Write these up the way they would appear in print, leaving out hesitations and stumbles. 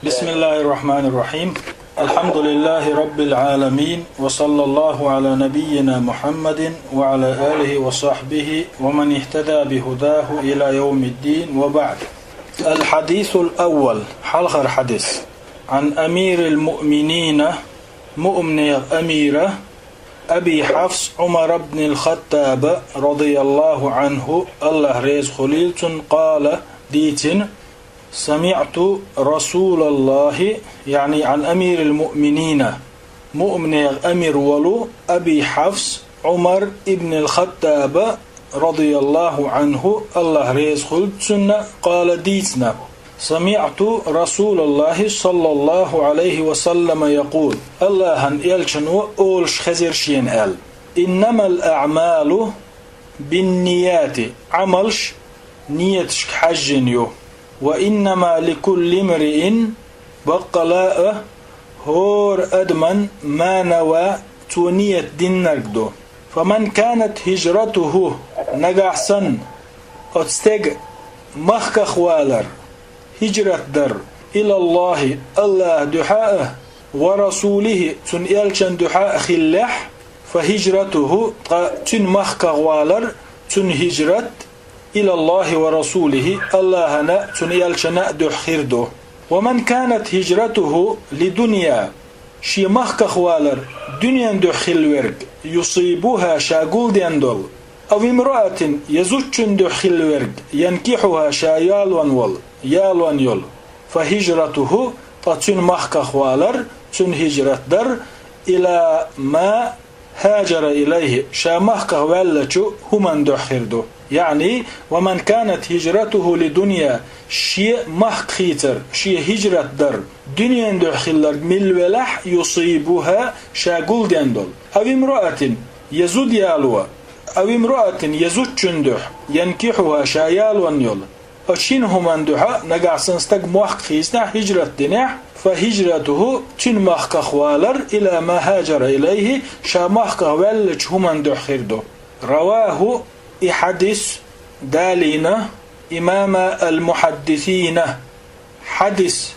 بسم الله الرحمن الرحيم. الحمد لله رب العالمين، وصلى الله على نبينا محمد وعلى آله وصحبه ومن اهتدى بهداه إلى يوم الدين، وبعد. الحديث الأول حلقة حديث عن أمير المؤمنين مؤمن أميرة أبي حفص عمر بن الخطاب رضي الله عنه الله ريز خليل قال ديتن: سمعت رسول الله، يعني عن أمير المؤمنين مؤمن أمير ولو أبي حفص عمر ابن الخطاب رضي الله عنه الله ريز خلتسن قال ديتنا: سمعت رسول الله صلى الله عليه وسلم يقول الله يلشن أولش خزر شين قال: إنما الأعمال بالنيات، عملش نيتش حجنيو، وإنما لكل امرئ بقلاء هور أدمن ما نوى تونية دين نرقدو. فمن كانت هجرته نقعسن أتستيق مخك خوالر هجرة در إلى الله الله دحاءه ورسوله تن إلشن دحاء خلح، فهجرته تن مخك خوالر تن هجرت إلى الله ورسوله الله نا تن إلشن دح خيردو. ومن كانت هجرته لدنيا شي مخك خوالر دنيا دح خلورق يصيبها شاقول ديندول، أو امرأة يزوجن دح خلورق ينكحها شايال ول يال يول، فهجرته تن مخك خوالر تن هجرت در إلى ما هاجر إليه شا مخك خوالچو همن دح خيردو. يعني ومن كانت هجرته لدنيا شيء مخ خيتر شيء هجرة در دنيا دخلر ملولح يصيبها شاقول دندل، أو امرأة يزود يالوا، أو امرأة يزود چندح ينكحها شايال ونيول، أشينهم اندحا نقع سنستق مخ خيسنا هجرة دنح، فهجرته تن مخ خوالر إلى ما هاجر إليه شا مخ خوالج هم اندح خيردو. رواه حديث دالينا إمام المحدثين حديث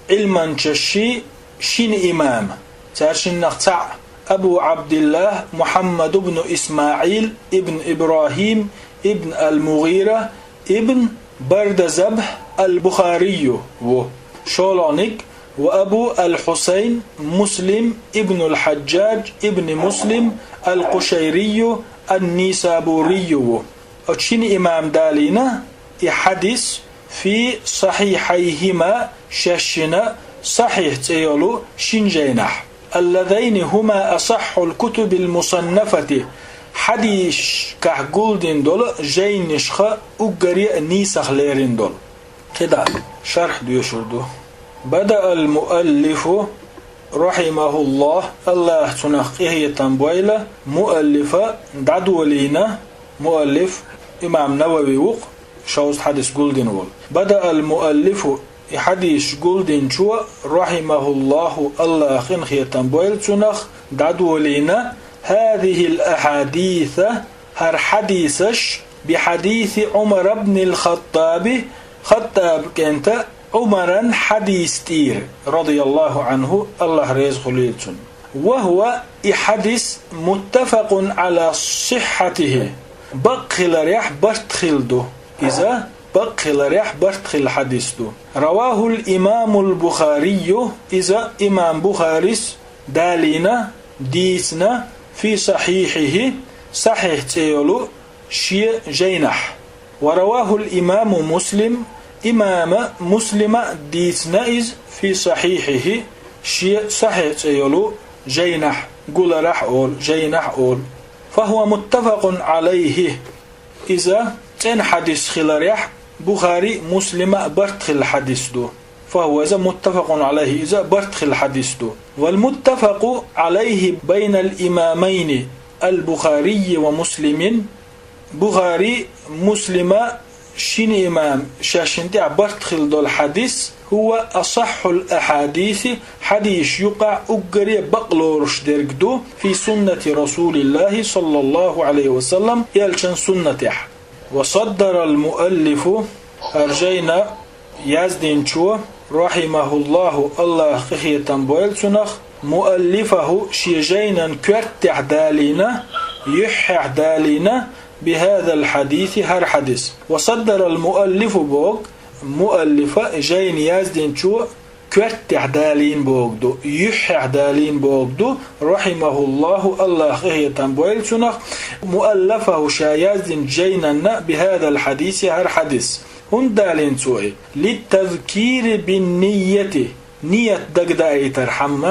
علما تشي شين إمام تاشن نقطع أبو عبد الله محمد بن إسماعيل ابن إبراهيم ابن المغيرة ابن بردزبح البخاري وشولونيك، وأبو الحسين مسلم ابن الحجاج ابن مسلم القشيري النيسابوري. أتشين إمام دالينا حديث في صحيحيهما ششنا صحيح تيولو شنجينح، اللذين هما أصح الكتب المصنفة حديث كهقولدين دول جينشخ أقري نيسخ ليرين دول. كده شرح ديوشردو. بدأ المؤلف رحمه الله تنقيه يتنبويلة مؤلفة دعدولينا مؤلف إمام نووي وق شوز حديث قولدين وول. بدأ المؤلف حديث قولدين شو رحمه الله خنخي يتنبويل تنخ دعدولينا هذه الأحاديث هر حديثش بحديث عمر بن الخطاب كنت عمرا حديث تير رضي الله عنه الله ريز خليلتون، وهو حديث متفق على صحته بقل ريح برتخل دو، إذا بقل ريح برتخل حديث دو. رواه الإمام البخاري، إذا إمام بخاريس دالينا ديسنا في صحيحه صحيح تيولو شيء جينح. ورواه الإمام مسلم، إمام مسلم ديتنائز في صحيحه شيء صحيح تيولو جينح قول راح أول جينح أول، فهو متفق عليه. إذا تن حديث خلاريح بخاري مسلم برتخل حديث دو، فهو إذا متفق عليه إذا برتخل حديث دو. والمتفق عليه بين الإمامين البخاري ومسلم، بخاري مسلم شين إمام شاشنتي برتخل دول حديث هو أصح الأحاديث حديث يقع أقري بقلورش درقدو في سنة رسول الله صلى الله عليه وسلم يلشن سنته. وصدر المؤلف أرجينا يزدين شو رحمه الله الله خيتم بويلسنخ مؤلفه شيجينا كرتع دالينا يحح دالينا بهذا الحديث هر حديث. وصدر المؤلف بوغ مؤلفة جين يازدين شو كرتع دالين بوغدو يحح دالين بوغدو رحمه الله الله خيتم بويلسنخ مؤلفه شايازدين جينا بهذا الحديث هر حديث. هن دالين سوء للتذكير بالنية نية دقداء ترحم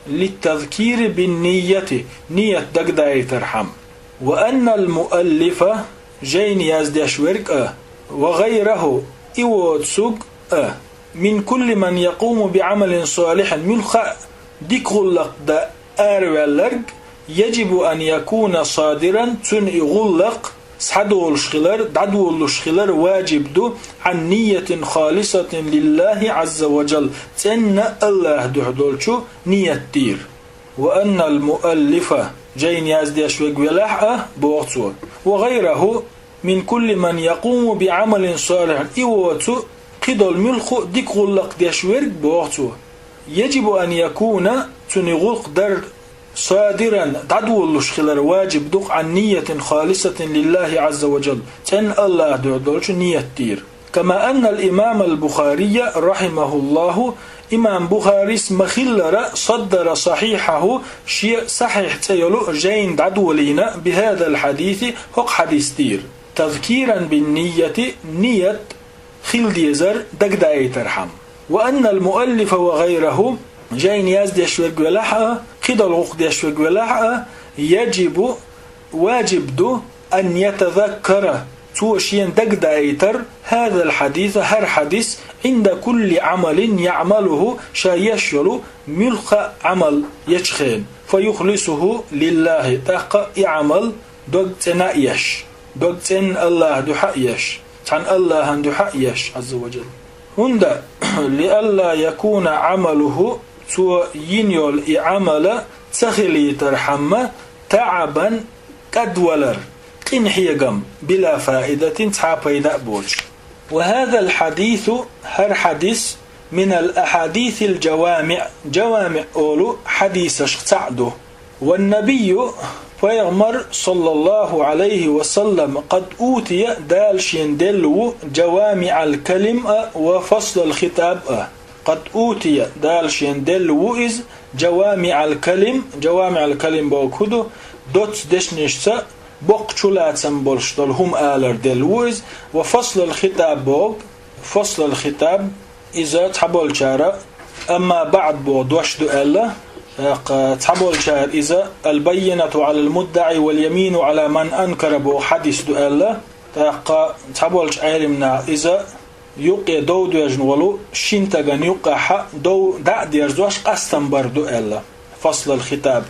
للتذكير بالنية نية دقداء ترحم. وأن المؤلف جين يازدش ورق وغيره إيوتسوق من كل من يقوم بعمل صالح من خاء ديكغلق دا أروالرق يجب أن يكون صادرا تن يغلق دعدولشخلر واجب دو عن نية خالصة لله عز وجل تن الله دحدولشو نية دير. وأن المؤلف جين يازديش وقولاح بوغتو وغيره من كل من يقوم بعمل صالح إيواتو قدل ملخو ديك غلق ديشورك بوغتو يجب أن يكون تنغلق در صادرا دعدولشخلر واجب دوق عن نية خالصة لله عز وجل تن الله دحدولشو نية دير. كما أن الإمام البخاري رحمه الله إمام بخاري مخلر صدر صحيحه شيء صحيح تيلو جين دعدولينا بهذا الحديث هق حديث دير تذكيرا بالنية نية خل ديزر دقداء ترحم. وأن المؤلف وغيره جين يازدش وقلحة قدل غقدش وقلحة يجب واجب دو أن يتذكر توشين دقدايتر هذا الحديث هر حديث عند كل عمل يعمله شايشل ملخ عمل يشخين فيخلصه لله تاق يعمل دوغتنا يش دوغتن الله دحيش عن الله دحيش عز وجل. هند لألا يكون عمله تو ينيول عمل تخلي ترحمه تعبا كدولر قنحيقم بلا فائدة تحابيدا بولش. وهذا الحديث هر حديث من الأحاديث الجوامع جوامع أولو حديث شخصعده. والنبي فيغمر صلى الله عليه وسلم قد أوتي دالشين دلو جوامع الكلم وفصل الخطاب قد أوتي دالشين دلو إز جوامع الكلم بوكودو دوت دشنشتا بوقشولاتن بولشتل هم آلر دلوز. وفصل الخطاب بوق فصل الخطاب إذا تحبول شارع أما بعد بو دوشدو ألا تحبول شارع إذا البينة على المدعي واليمين على من أنكر بو حديث دو ألا تحبول شارع منا إذا يقي دو يجنولو شنتغن يقع دو دعد يرزوش قستن بردو ألا فصل الخطاب.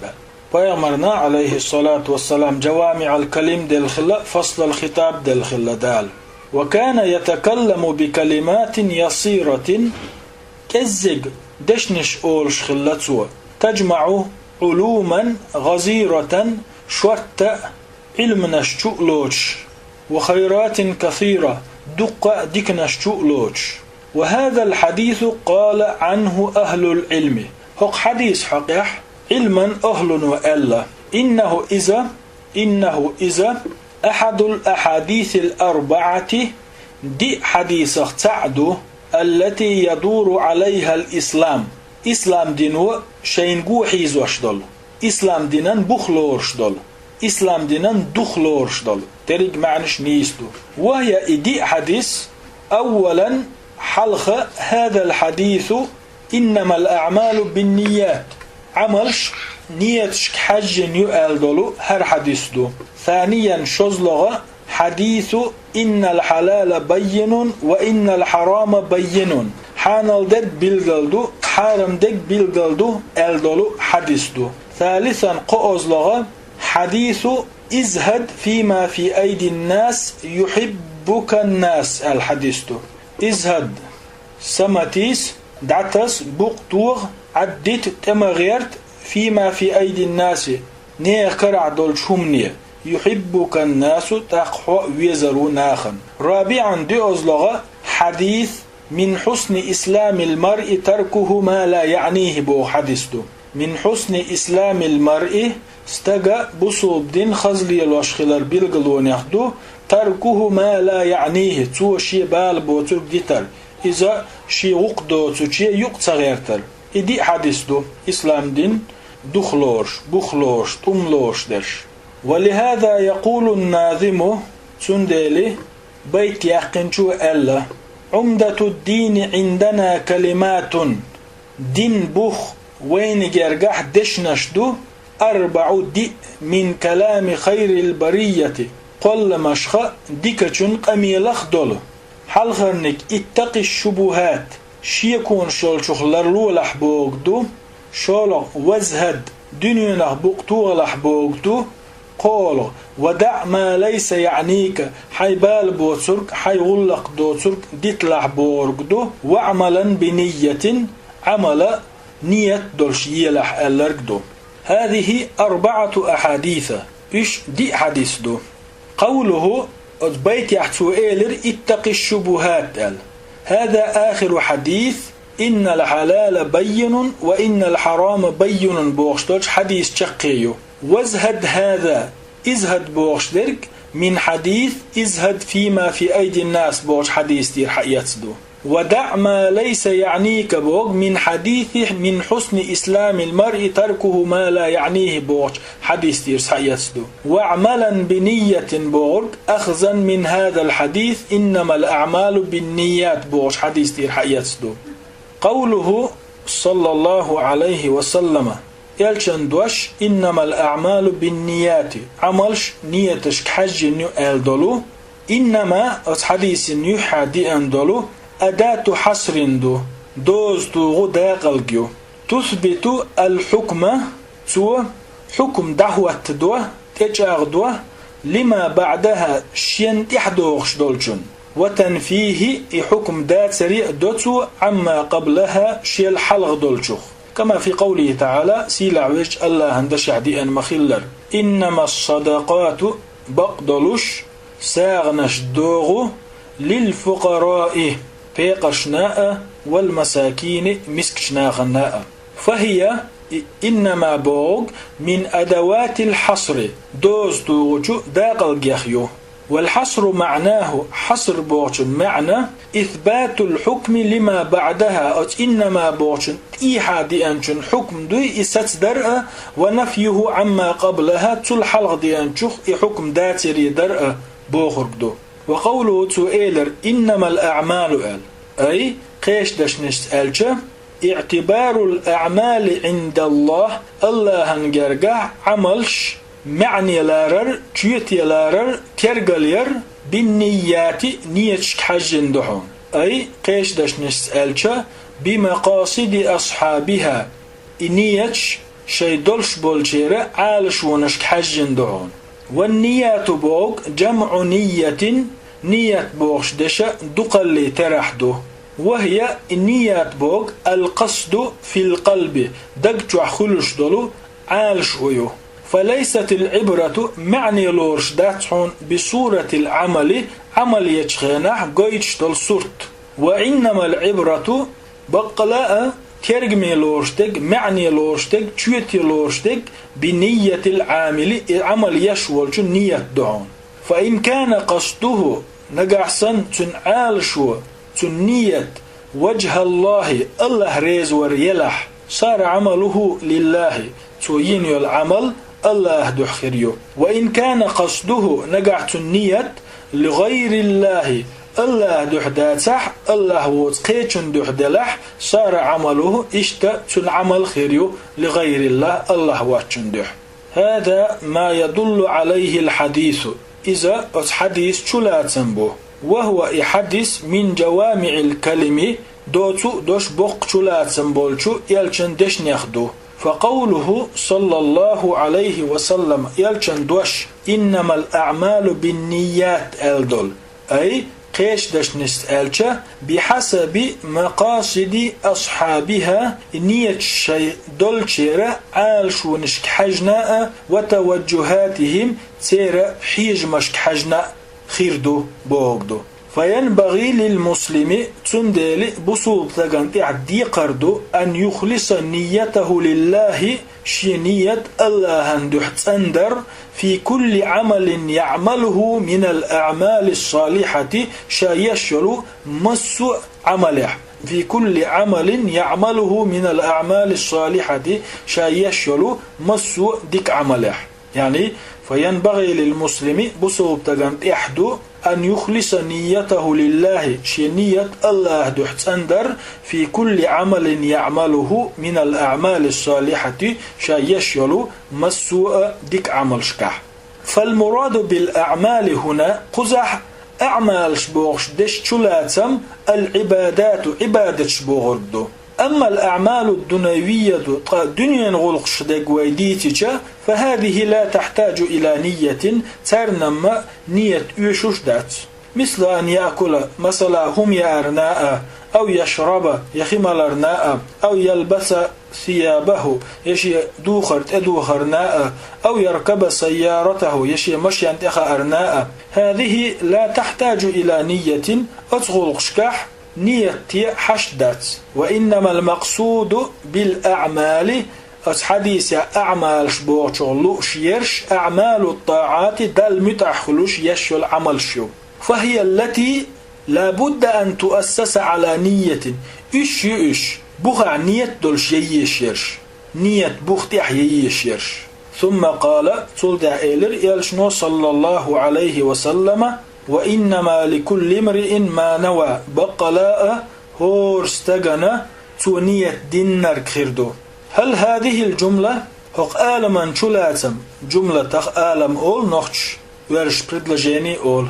فيغمرنا عليه الصلاة والسلام جوامع الكلم دل خلا فصل الخطاب دل خلا دال. وكان يتكلم بكلمات يصيرة كزق دشنش أولش خلتسو تجمع علوما غزيرة شوت علمنش شؤلوش وخيرات كثيرة دق دكنش شؤلوش. وهذا الحديث قال عنه أهل العلم هق حديث حقيح علما أهل وألا إنه إذا أحد الأحاديث الأربعة دي حديث تعدو التي يدور عليها الإسلام إسلام دينو شينقو حيز وشدل إسلام دينان بخلورش دل إسلام دينان دخلورش دل تريق معنش نيستو. وهي دي حديث أولا حلقة هذا الحديث إنما الأعمال بالنيات عملش نيتش حج يؤال دولو هر حديث دو. ثانيا شزلغة حديث إن الحلال بين وإن الحرام بين حانال دك بلغلدو حارم دك بلغلدو ال دولو حديث دو. ثالثا قوزلغة حديث ازهد فيما في أيدي الناس يحبك الناس الحديث دو. ازهد سمتيس دعتس بوقتوغ عدت تمغيرت فيما في أيدي الناس نيكرع دول شمنية يحبك الناس تقحو ويزرو ناخن. رابعا دي أزلغة حديث من حسن إسلام المرء تركه ما لا يعنيه بو حدثه من حسن إسلام المرء استجا بصوب دين خزلي الوشخلر بلغلون يخدو تركه ما لا يعنيه تو شي بال بوتر ديتر إذا شي وقدو تو شي يقتصغيرتر إدي حدثه إسلام دين دخلوش بخلوش تملوش درش ولهذا يقول الناظم سندلي بيت يحقنشو ألا عمدة الدين عندنا كلمات دين بخ وين جرجح دشنشدو 4 دي من كلام خير البرية قل مشخ ديكتشن قميلخ دول حلخرنك اتقي الشبهات شيكون شول شخلر لولح بوغدو شول وزهد دنيا بوغتو بوغدو قول ودع ما ليس يعنيك حيبال بوتسرك حيغلق دوتسرك ديتلح بورغدو وعملا بنية عمل نية دولشيلح ألرغدو هذه 4 أحاديث إيش دي حديث دو قوله بيت يحتو إيلر اتق الشبهات هذا آخر حديث إن الحلال بين وإن الحرام بين بوغشتوش حديث شقيو وازهد هذا ازهد بوغشترك من حديث ازهد فيما في أيدي الناس بوغش حديث دير حقيتدو ودع ما ليس يعنيك بوغ من حديث من حسن إسلام المرء تركه ما لا يعنيه بوغش حديث دير حقيتدو وعملا بنية بوغ أخذا من هذا الحديث إنما الأعمال بالنيات بوغش حديث دير حقيتدو قوله صلى الله عليه وسلم يلشن دوش إنما الأعمال بالنيات عملش نيتش كحج نيو ألدولو إنما حديث نيو حدي أندولو أداة حصر دو دوز دو داقلقيو تثبت الحكم تو حكم دعوة دو تجاغ دو لما بعدها شين تحدوغش دولشن وتنفيه حكم دات سريع دوتو عما قبلها شيل حلق دولشوخ كما في قوله تعالى سيلع ويج الله هندش عديئا مخلر إنما الصدقات بقدلوش ساغنش دوغو للفقراء بيقشناء والمساكين مسكشناغناء فهي إنما بوغ من أدوات الحصر دوز دوغو داقل جيخيو والحصر معناه حصر بوغشن معنى إثبات الحكم لما بعدها إنما بوغشن إيحادي أنشن حكم دوي إسات درء ونفيه عما قبلها تلحلق دي أنشوخ حكم داتري درء بوغرق دو وقوله تؤيلر إنما الأعمال أي قيش دشنش ألجا اعتبار الأعمال عند الله هنجرقع عملش معني لارر تيوتي لارر ترقلير بالنيات نيتش حجن دحون أي قيش داش نسألش بمقاصد أصحابها نيتش شي دولش بولشيرة عالش ونشك حجن دحون والنيات بوغ جمع نية بوغش دشا دقل ترحدو وهي النيات بوغ القصد في القلب دقجع خلش دولو عالش ويو فليست العبرة معني لورش داتحون بصورة العمل عمل يتخينح قويتش دل صورت وإنما العبرة بقلاء ترجمي لورشتك معني لورشتك تشويتي لورشتك بنية العامل عمل يشولش نية دعون فإن كان قصده نقعسن تنعالشو تنية وجه الله ريز وريلح صار عمله لله توينيو العمل الله دحخريو وإن كان قصده نقعت النية لغير الله دحداتح الله وتقيتن دحدلح صار عمله تنعمل خيريو لغير الله واتشن دح هذا ما يدل عليه الحديث إذا الحديث شلاتن بو وهو حديث من جوامع الكلمة دوش بوق شلاتن بولشو يلشن دش نخدو فقوله صلى الله عليه وسلم يلشن دوش إنما الأعمال بالنيات ألدول أي قيش دش نسألش بحسب مقاصد أصحابها نية الشيء دولشيرة عالش ونشك حجناء وتوجهاتهم تيرا حيج مشك حجناء خيردو بوغدو فينبغي للمسلم تندل بصوب تغن تعدي قردو أن يخلص نيته لله شنية الله هندحت أندر في كل عمل يعمله من الأعمال الصالحة شيشل مس عمله في كل عمل يعمله من الأعمال الصالحة شيشل مس ديك عمله يعني فينبغي للمسلم بصوب تغن إحدو أن يخلص نيته لله شنية الله دحت أندر في كل عمل يعمله من الأعمال الصالحة شيشل مسوء ديك عمل شكح فالمراد بالأعمال هنا قزح أعمال شبوغش دش شلاتم العبادات عبادة شبوغردو أما الأعمال الدنيوية دنيا غلقش دق ويديتك فهذه لا تحتاج إلى نية ترنم نية يشوش دات مثل أن يأكل مثلا هم يأرناء أو يشرب يخمل أرناء أو يلبس ثيابه يشي دوخرت أدوخرناء أو يركب سيارته يشي مشي أنتخ أرناء هذه لا تحتاج إلى نية أتغلقشكح نية حشدات وإنما المقصود بالأعمال حديث أعمال شبوغشغلو شيرش أعمال الطاعات دل متأخلوش يشو العمل شو فهي التي لابد أن تؤسس على نية إش بخع نية دولش يشيرش نية بختح يشيرش ثم قال تلدع إيلر يلشنو صلى الله عليه وسلم وإنما لكل امرئ ما نوى بقلاء هورستغنا تونية دينار كخيردو هل هذه الجملة هق آلما شلاتم جملة تخ آلم أول نخش ورش بريدلجيني أول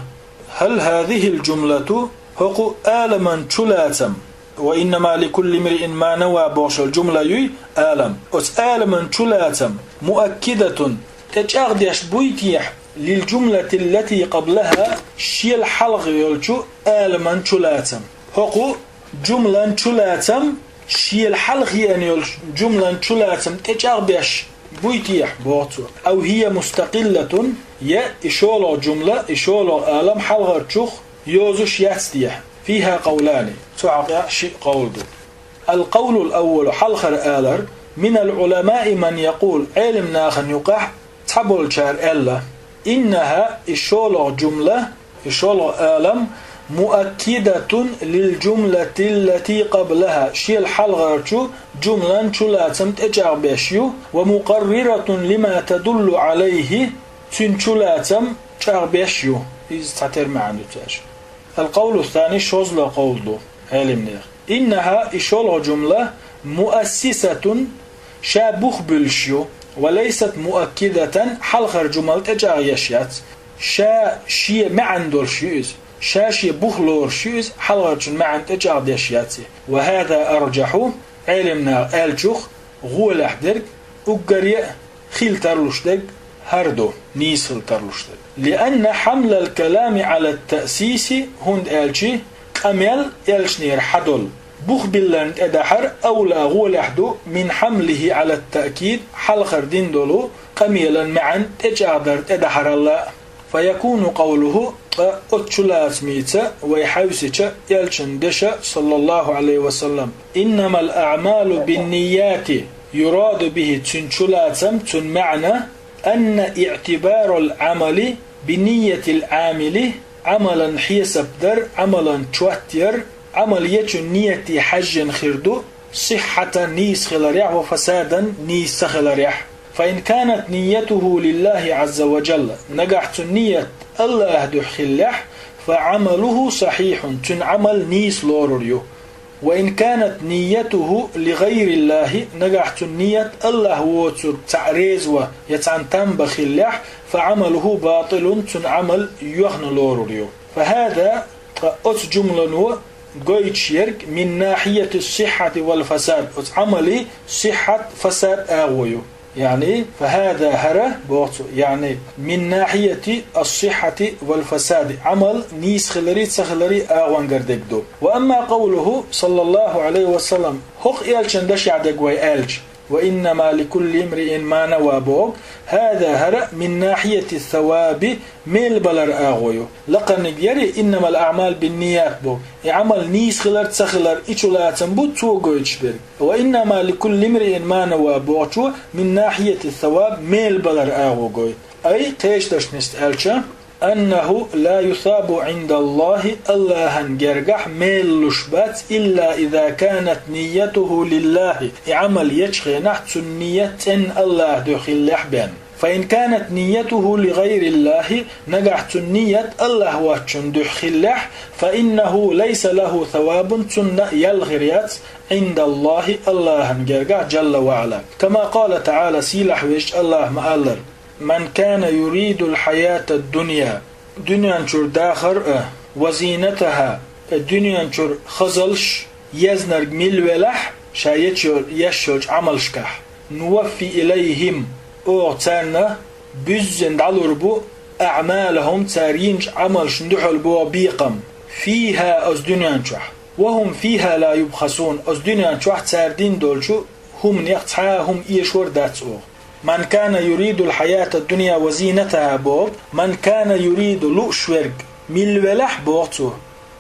هل هذه الجملة هق آلما شلاتم وإنما لكل امرئ ما نوى بوش الجملة يي آلم أس آلما شلاتم مؤكدة تجاغديش بويتيح للجملة التي قبلها شي الحلق يلجو آلما شلاتم هقو جملة شلاتم شي الحلق يعني جملة شلاتم تجاغديش بويتيح بوتو أو هي مستقلة يا إشولو جملة إشولو آلم حلق تشوخ يوزش يستيح فيها قولان تعقى شيء قول دو. القول الأول حلقر آلر من العلماء من يقول علم ناخن يقح تحبول شار ألا إنها إشولو جملة إشولو آلم مؤكدة للجملة التي قبلها شيء الحلقر جملة شلاتم تجعبشيو ومقررة لما تدل عليه تنشلاتم تجعبشيو إذا تعتر معنا تاج القول الثاني شوز لقوله علمنا إنها إشولو جملة مؤسسة شابخ بلشيو وليست مؤكدة حلقر جمل تجايشيات شي معن دول شيوز شي بخلور شيوز حلقر جمل معن تجايشيات وهذا أرجح علمنا آلجوخ غول أحدرك أقرية خيل ترلوشدك هردو نيس خيل ترلوشدك لأن حمل الكلام على التأسيس هند آلجي أميل يلشنير حدول بوخ بلان ادحر أولى غول أحدو من حمله على التأكيد حلقر دين دولو قميلا معا تجادر ادحر الله فيكون قوله أتشلات ميتا ويحوسك يلشن دشا صلى الله عليه وسلم إنما الأعمال بالنيات يراد به تنشلاتم تن معنى أن اعتبار العمل بنية العامل عملا حيسب در عملا توتر عملية نية حج خردو صحة نيس خلريح وفسادا نيس خلريح فإن كانت نيته لله عز وجل نجحت النية الله دح خلح فعمله صحيح تنعمل نيس لوريو وإن كانت نيته لغير الله نجحت النية الله وتر تعريز ويتعنتم بخلح فعمله باطل تنعمل يخن لوريو فهذا أت جملة قويت شيرك من ناحية الصحة والفساد عملي صحة فساد آويو يعني فهذا هره بوتو يعني من ناحية الصحة والفساد عمل نيس خلري تسخلري آوان قردك دو وأما قوله صلى الله عليه وسلم هق إيالشن دش يعدق ويالج وإنما لكل امرئ ما نوى بوغ هذا هرأ من ناحية الثواب ميل بلر آغويو لقن يري إنما الأعمال بالنيات بوغ عمل نيس خلر تسخلر إيشولاتن بود توغويتش بير وإنما لكل امرئ ما نوى بوغ من ناحية الثواب ميل بلر آغويو أي قيشتش نستألشا أنه لا يثاب عند الله الله جرجح ميل لشبات إلا إذا كانت نيته لله عمل يشخي نحت نية إن الله دخل لحبان فإن كانت نيته لغير الله نجحت النية الله واتشن دخل لح فإنه ليس له ثواب تن يلغريات عند الله الله جرجح جل وعلا كما قال تعالى سيلح ويش الله مألر من كان يريد الحياة الدنيا دنيا نشر داخر وزينتها الدنيا نشر خزلش يزنر ملولح شايتشر يشج عملشكح نوفي إليهم أعتانا بزن دالربو أعمالهم تارينج عملش ندحل بو بيقم فيها أز دنيا نشح وهم فيها لا يبخسون أز دنيا نشح تاردين دولشو هم نيقتحاهم إيشور داتسوه من كان يريد الحياة الدنيا وزينتها بوغ من كان يريد لؤشورج ملولح بوغتو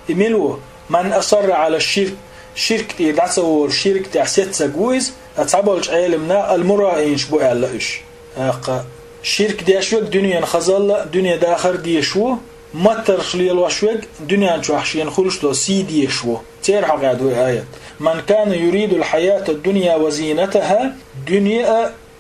ملو من أصر على الشرك شرك تيدعسو الشرك تحسيت سجويز أتصابلش علمنا المرائنش بو ألاش شرك ديشوك دنيا خزل دنيا داخر ديشو متر خليل وشوك دنيا نشوحشين خلش لو سي ديشو تير حقادو آيات من كان يريد الحياة الدنيا وزينتها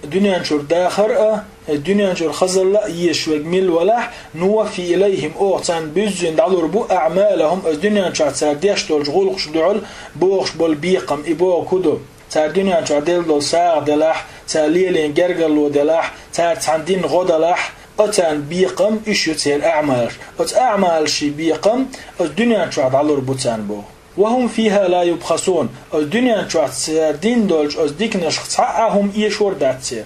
دنيا نشر داخر الدنيا نشر خزل لا يشوج مل ولح نوفي إليهم أوعتان بزن دعلور بو أعمالهم الدنيا نشر تسارديش دول جغلقش دعل بوغش بول بيقم إبوغ كدو تار دنيا نشر دل دول ساغ دلح تاليلين جرجلو دلح تار تاندين غدلح أتان بيقم إشو تير أعمال أعمال شي بيقم الدنيا نشر دعلور بو تان بو وهم فيها لا يبخسون الدنيا تساردين دولج أزديكنش خطعهم إيشور داتسير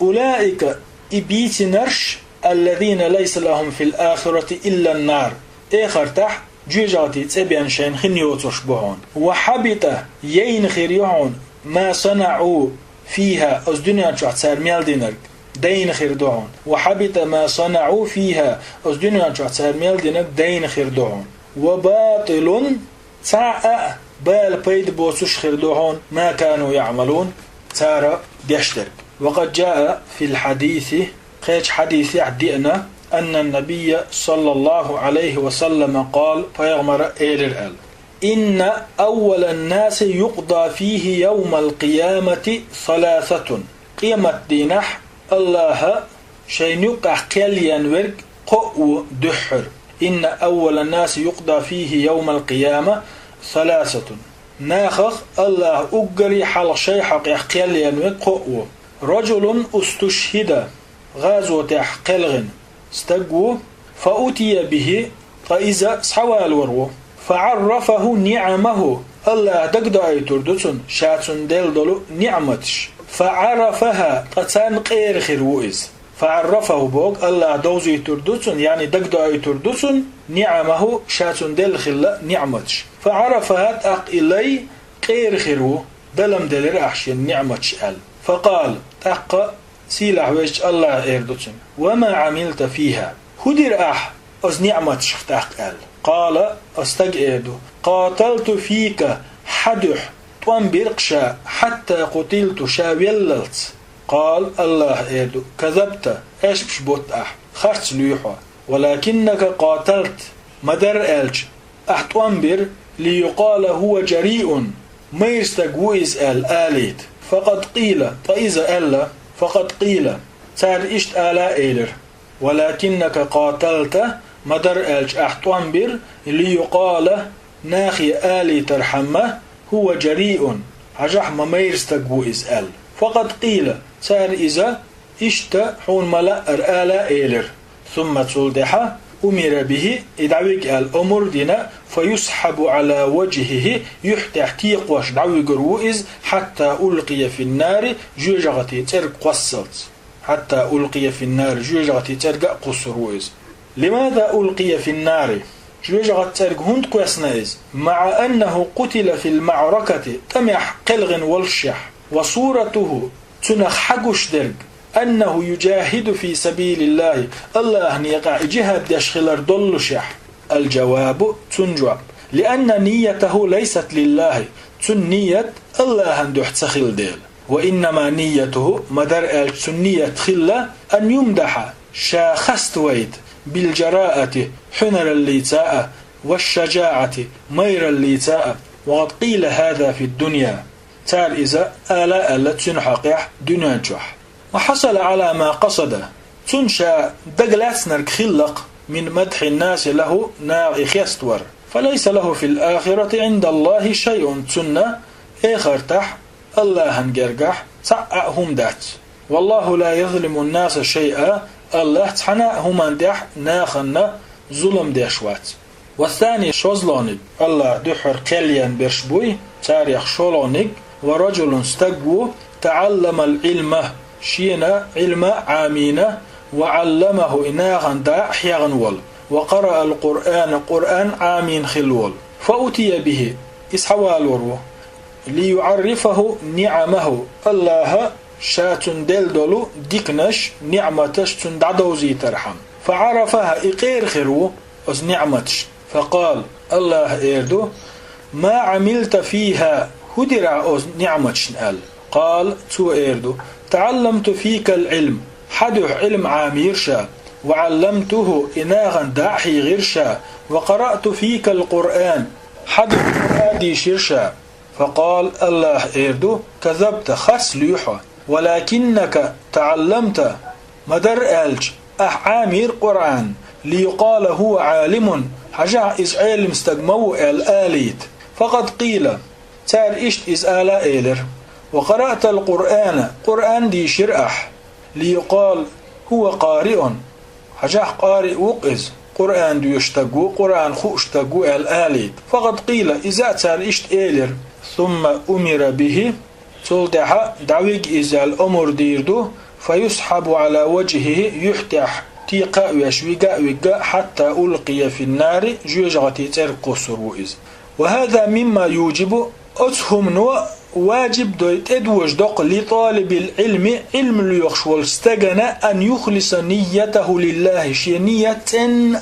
أولئك إبيت نرش الذين ليس لهم في الآخرة إلا النار آخر تح جيجاتي تبين شين خنيوتش بهون وحبط ينخريون ما صنعوا فيها الدنيا تسار ميال دينر دين خير دعون وحبط ما صنعوا فيها الدنيا تسار ميال دينر دين خير دعون وباطل ساعة بال بيد بوسوش خردوهون ما كانوا يعملون تارى ديشترك وقد جاء في الحديث قيش حديث عدئنا أن النبي صلى الله عليه وسلم قال فيغمر إير إن أول الناس يقضى فيه يوم القيامة ثلاثة قيمة دينح الله شين يقع قليا ورق قؤو دحر إن أول الناس يقضى فيه يوم القيامة ثلاثة ناخخ الله أقري حلق شيء حق يحقيل ينوي رجل استشهد غازوة يحقلغن استقوه فأتي به فإذا سحوال ورو فعرفه نعمه الله دقد أي تردسن شاتن دل دلو نعمتش فعرفها قتان قير خيروئز فعرفه بوك الله دوزي تردسن يعني دقدو اي تردسن نعمه شاتن دل خلا نعمتش فعرفها تاق إلي قير خيرو دلم دلر أحشين نعمتش أل فقال تاق سيلح ويش الله إيردسن وما عملت فيها هدر أز نعمتش تاق أل قال أستقعدو قاتلت فيك حدح برقشا حتى قتلت شاويللت قال الله إيدو كذبت إيش بشبوت خرج ليحوى ولكنك قاتلت مدر ألج أحتوانبر ليقال هو جريء ما يستقويز آليت فقد قيل فإذا ألا فقد قيل تار إشت آلا إيلر ولكنك قاتلت مدر ألج أحتوانبر ليقال ناخي آلي ترحمه هو جريء عجح ما يستقويز فقد قيل سار إذا إشت حون ملا أرآلا إيلر ثم تصلدح أمر به إدعوك الأمر دينا فيسحب على وجهه يحتحتيق واش دعوي قروئز حتى ألقي في النار جوجغتي ترق قصلت حتى ألقي في النار جوجغتي ترق قصروئز لماذا ألقي في النار جوجغت ترق هند قوسنائز مع أنه قتل في المعركة تمح قلغ والشح وصورته تنخ حقش درج أنه يجاهد في سبيل الله الله نيقع جهاد يشخلر دل شح. الجواب تنجواب لأن نيته ليست لله تنية الله هندوح تخل ديل وإنما نيته مدر تنية خلة أن يمدح شاخست ويد بالجراءة حنر الليتاء والشجاعة مير الليتاء وقد قيل هذا في الدنيا تار إذا آلاء لتنحقح دنيانجح وحصل على ما قصد تنشى دقلاتنا خلق من مدح الناس له ناغ خيستور فليس له في الآخرة عند الله شيء تنى آخر تح الله هنجرجح تعهم دات والله لا يظلم الناس شيئا الله تحنا هم اندح ناخنا ظلم دشوات والثاني شوزلونج الله دحر قليان برشبوي تاريخ شولونج ورجل استقبو تعلم العلم شينا علم عامينا وعلمه إناغن دا حيغنول وقرأ القرآن عامين خلول فأتي به إسحوال ورو ليعرفه نعمه الله شاتن دلدلو ديكنش نعمتش تندعدوزي ترحم فعرفها إقير خرو أز نعمتش فقال الله إيردو ما عملت فيها هدرع أز نعمتش قال تو إيردو تعلمت فيك العلم حدح علم عامير شا وعلمته إناغا داحي غيرشا وقرأت فيك القرآن حدح هادي شرشا فقال الله إيردو كذبت خس ليحة ولكنك تعلمت مدر ألج عامير قرآن ليقال هو عالم حجع إز علم استقمو الآليت فقد قيل تار إشت إز آلا إيلر وقرأت قرآن دي شرأح ليقال هو قارئ حجح قارئ وقز قرآن دي يشتقو قرآن خو اشتقو الآليت فقد قيل إذا تار إشت إيلر ثم أمر به تلدح دعويق إذا الأمر ديردو فيسحب على وجهه يحتح تيقا ويشويقا حتى ألقي في النار جوجغتي ترقو سروئز وهذا مما يوجب أتهم نوع واجب دويت ادوج دق لطالب العلم علم ليخش واستغنى أن يخلص نيته لله شينية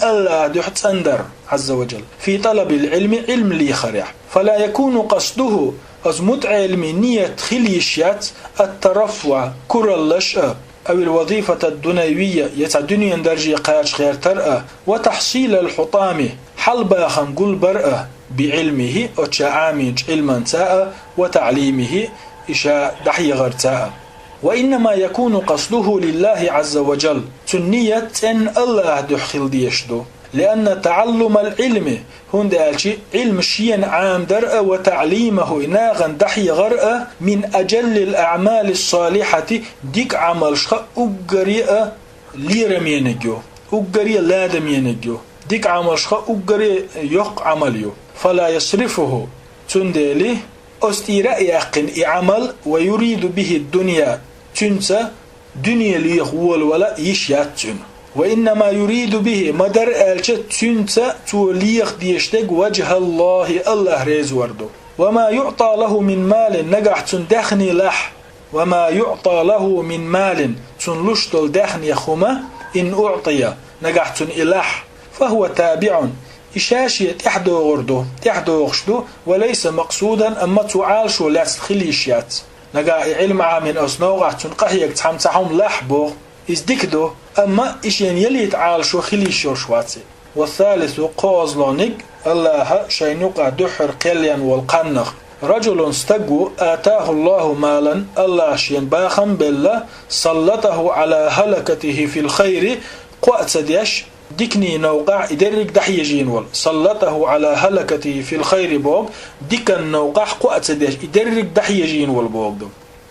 الله دحت أندر عز وجل في طلب العلم علم ليخرح فلا يكون قصده أزمت علم نية خليشيات الترفع كر اللشأ أو الوظيفة الدنيوية يتعدني درجي قاش خير ترأى وتحصيل الحطام حلبا خنقل برأى بعلمه أتشعامج علما تاء وتعليمه إشاء دحي غير تاء وإنما يكون قصده لله عز وجل تنية أن الله دخل ديشدو لأن تعلم العلم هند ألشي علم شيئا عام درء وتعليمه إناغا دحي غرء من أجل الأعمال الصالحة ديك عمل شخ أقريء ليرم ينجو أقريء لادم ينجو ديك عمل شخ أقريء يق عمليو فلا يصرفه تندلي أستيراء يقن عمل ويريد به الدنيا تنسى دنيا ليخول ولا يشياتن وإنما يريد به مدر ألشة تنسى توليخ ديشتك وجه الله ريز وردو وما يعطى له من مال نجح تندخني لح وما يعطى له من مال تنلشتل دخني خما إن أعطي نجح تنإلح فهو تابع إشاشية تحدو غردو تحدو غشدو وليس مقصودا أما تعالش ولا تخليشيات نجا علم عامين أصنوغة تنقهيك تحمتهم لحبو إزدكدو أما إشين يلي تعالشو خليشو شواتي والثالث قوزلونيك الله شينوقع دحر قليان والقنخ رجل استقو آتاه الله مالا الله شين باخم بالله سلطه على هلكته في الخير قوات ديش ديكني نوقع إدرك دحيجين وال سلطه على هلكته في الخير بوغ ديكن نوقع قوات ديش إدرك دحيجين والبوغ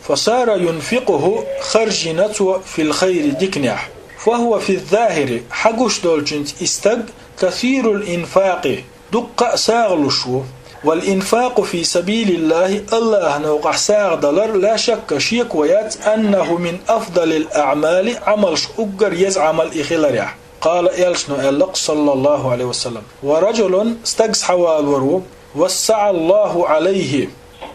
فصار ينفقه خرجنته في الخير ديكنيح فهو في الظاهر حقوش دولجنت استق كثير الإنفاق دق ساغلشو والإنفاق في سبيل الله نوقع ساغ دولار لا شك شيك ويات أنه من أفضل الأعمال عمل شقر يزعمل إخلاريح قال إلشنو ألق صلى الله عليه وسلم ورجل استقس حوال ورو وسع الله عليه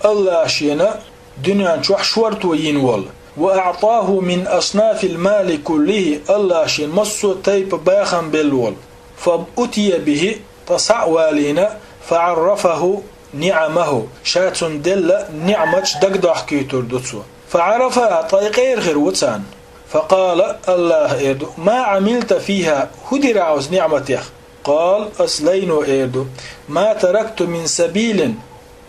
الله شينا دنيا شوح شورت وينول وأعطاه من أصناف المال كله الله شين مصو تيب باخن بالول فأتي به تصع والينا فعرفه نعمه شات دل نعمة دقدح كيتر دوتسو فعرفها طيقير غير وتسان فقال الله إيردو ما عملت فيها هدر عوز نعمتك قال أسلين إيردو ما تركت من سبيل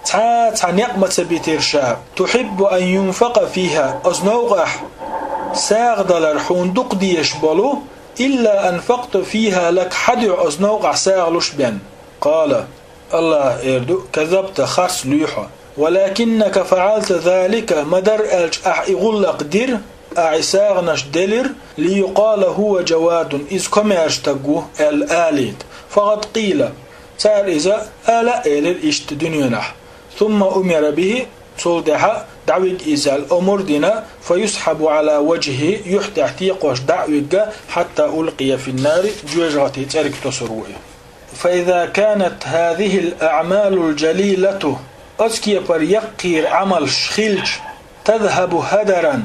تعات نعمة بترشاب تحب أن ينفق فيها أزنوغح ساغ دلر حوندق دي يشبلو إلا أنفقت فيها لك حدع أزنوغح ساغلوش بين قال الله إيردو كذبت خرس ليحة ولكنك فعلت ذلك مدر ألج إغلق دير أعساغنش دلر ليقال هو جواد إذ كميرش تقوه الآليد فقد قيل سار إذا آلا إلر إشت دنيونح ثم أمر به صلدها دعوك إزال أمر دينا فيسحب على وجهه يحتحتيقوش دعوك حتى ألقي في النار جوجغتي تارك تصروه فإذا كانت هذه الأعمال الجليلة أسكي بر يقير عمل شخيلج تذهب هدرا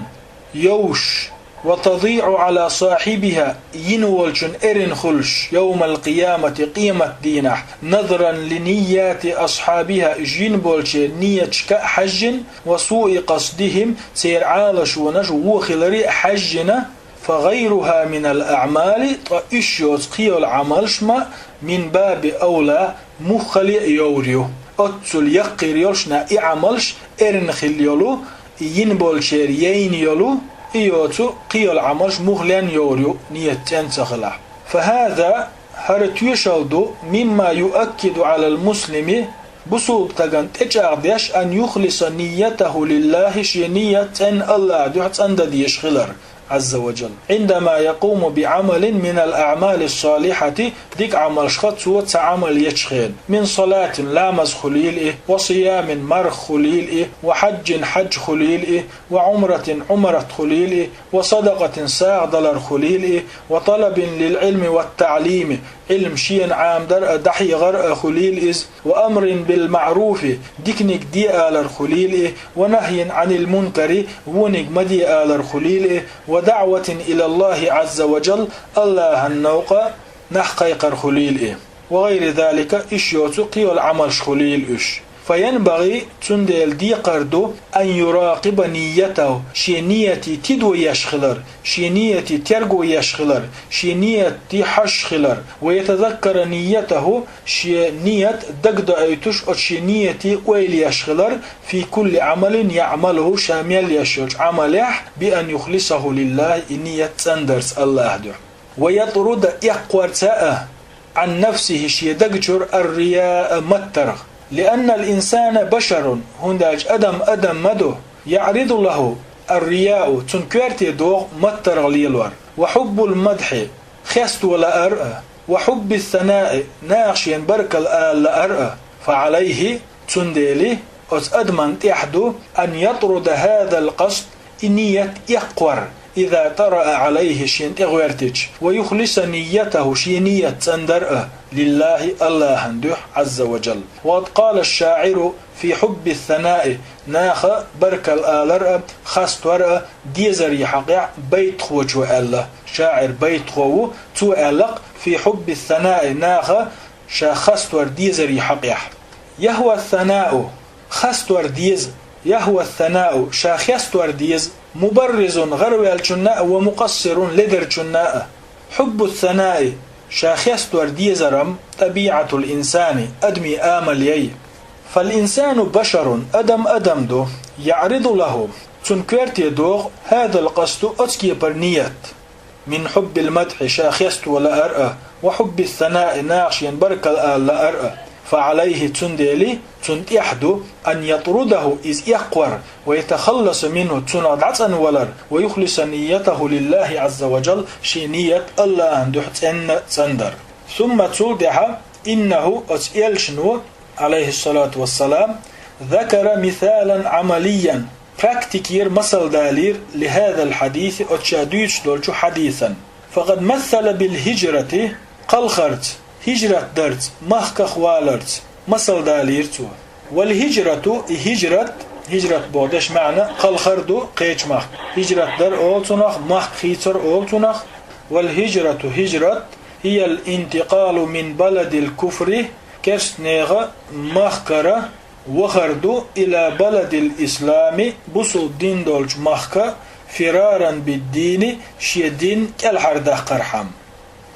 يوش وتضيع على صاحبها ينولجن إرن خلش يوم القيامة قيمة دينه نظرا لنيات أصحابها جنبولش نيتشك حج وسوء قصدهم سير عالش ونجو خلري حجنا فغيرها من الأعمال طائشيوز قيو العملشما من باب أولى مخلي يوريو أتسل يقير يلشنا إعملش إرن خليولو ينبولشير ين يولو إيوتو قيو العملش مخلين يوريو نيتين سخلا فهذا هرتيشالدو مما يؤكد على المسلم بصوب تغن تجاردش أن يخلص نيته لله شينية أن الله دعت أن ديش خلر عز وجل عندما يقوم بعمل من الأعمال الصالحة ديك عمل شخص سوى عمل يشخين من صلاة لامز خليل وصيام مر خليل وحج حج خليل وعمرة عمرة خليل وصدقة ساع دلر خليل وطلب للعلم والتعليم علم شين عام در دحي غرق خليل وأمر بالمعروف ديكنك دي آلر خليل ونهي عن المنكر ونك مدي آلر خليل ودعوة إلى الله عز وجل الله النوق نحقيق خليل وغير ذلك إشيوتو قيو العمل خليل إش فينبغي تندل دي قردو أن يراقب نيته شينيتي تدو يشخلر شينيتي ترغو يشخلر شينيتي حشخلر ويتذكر نيته شينيت دقد أيتش أو شينيتي ويل يشخلر في كل عمل يعمله شامل يشوج عمله بأن يخلصه لله نية سندرس الله دو ويطرد يقورتاء عن نفسه شيدقجر الرياء مترغ لأن الإنسان بشر هنداج أدم مدو يعرض له الرياء تنكرتي دوغ متر ليلور وحب المدح خست ولا أرأى وحب الثناء ناقشين برك الآل لأرأى فعليه تنديلي أدمن تحدو أن يطرد هذا القصد نية يقور إذا طرأ عليه شين تغيرتج ويخلص نيته شينية تندرأ لله الله هندوح عز وجل. وقد قال الشاعر في حب الثناء ناخ برك الآلر خاست ورأ ديزري حقيع بيت خوجو الله شاعر بيت خو تو ألق في حب الثناء ناخ شاخست ور ديزري حقيع يهوى الثناء خست ور ديز يهوى الثناء شاخست ور ديز مبرز غروي الجناء ومقصر لدر جناء. حب الثناء شاخست ور ديزرم طبيعة الإنسان أدمي آمل يي فالإنسان بشر أدم دو يعرض له تنكرت يدوغ هذا القصد أتكي برنيات من حب المدح شاخست ولا أرأى وحب الثناء ناقش ينبرك الآن لا أرأى فعليه تنديلي تنتيحدو أن يطرده إذ يقور ويتخلص منه تنادعن ولر ويخلص نيته لله عز وجل شينية الله أندحت أن تندر. ثم تلدح إنه أتيلشنو عليه الصلاة والسلام ذكر مثالا عمليا براكتيكير مثل دالير لهذا الحديث أتشاديش دولشو حديثا. فقد مثل بالهجرة قلخرت هجرة درت مخك خوالرت مثل داليرتو. والهجرة هجرة هجرة بودش معنى قل خردو قيش مخ هجرة در أولتنخ مخ خيتر أولتنخ والهجرة هجرة هي الانتقال من بلد الكفر كرسنيغ مخكرة وخردو إلى بلد الإسلام بصل دين دولج مخكة فرارا بالدين شيدين كالحردة قرحم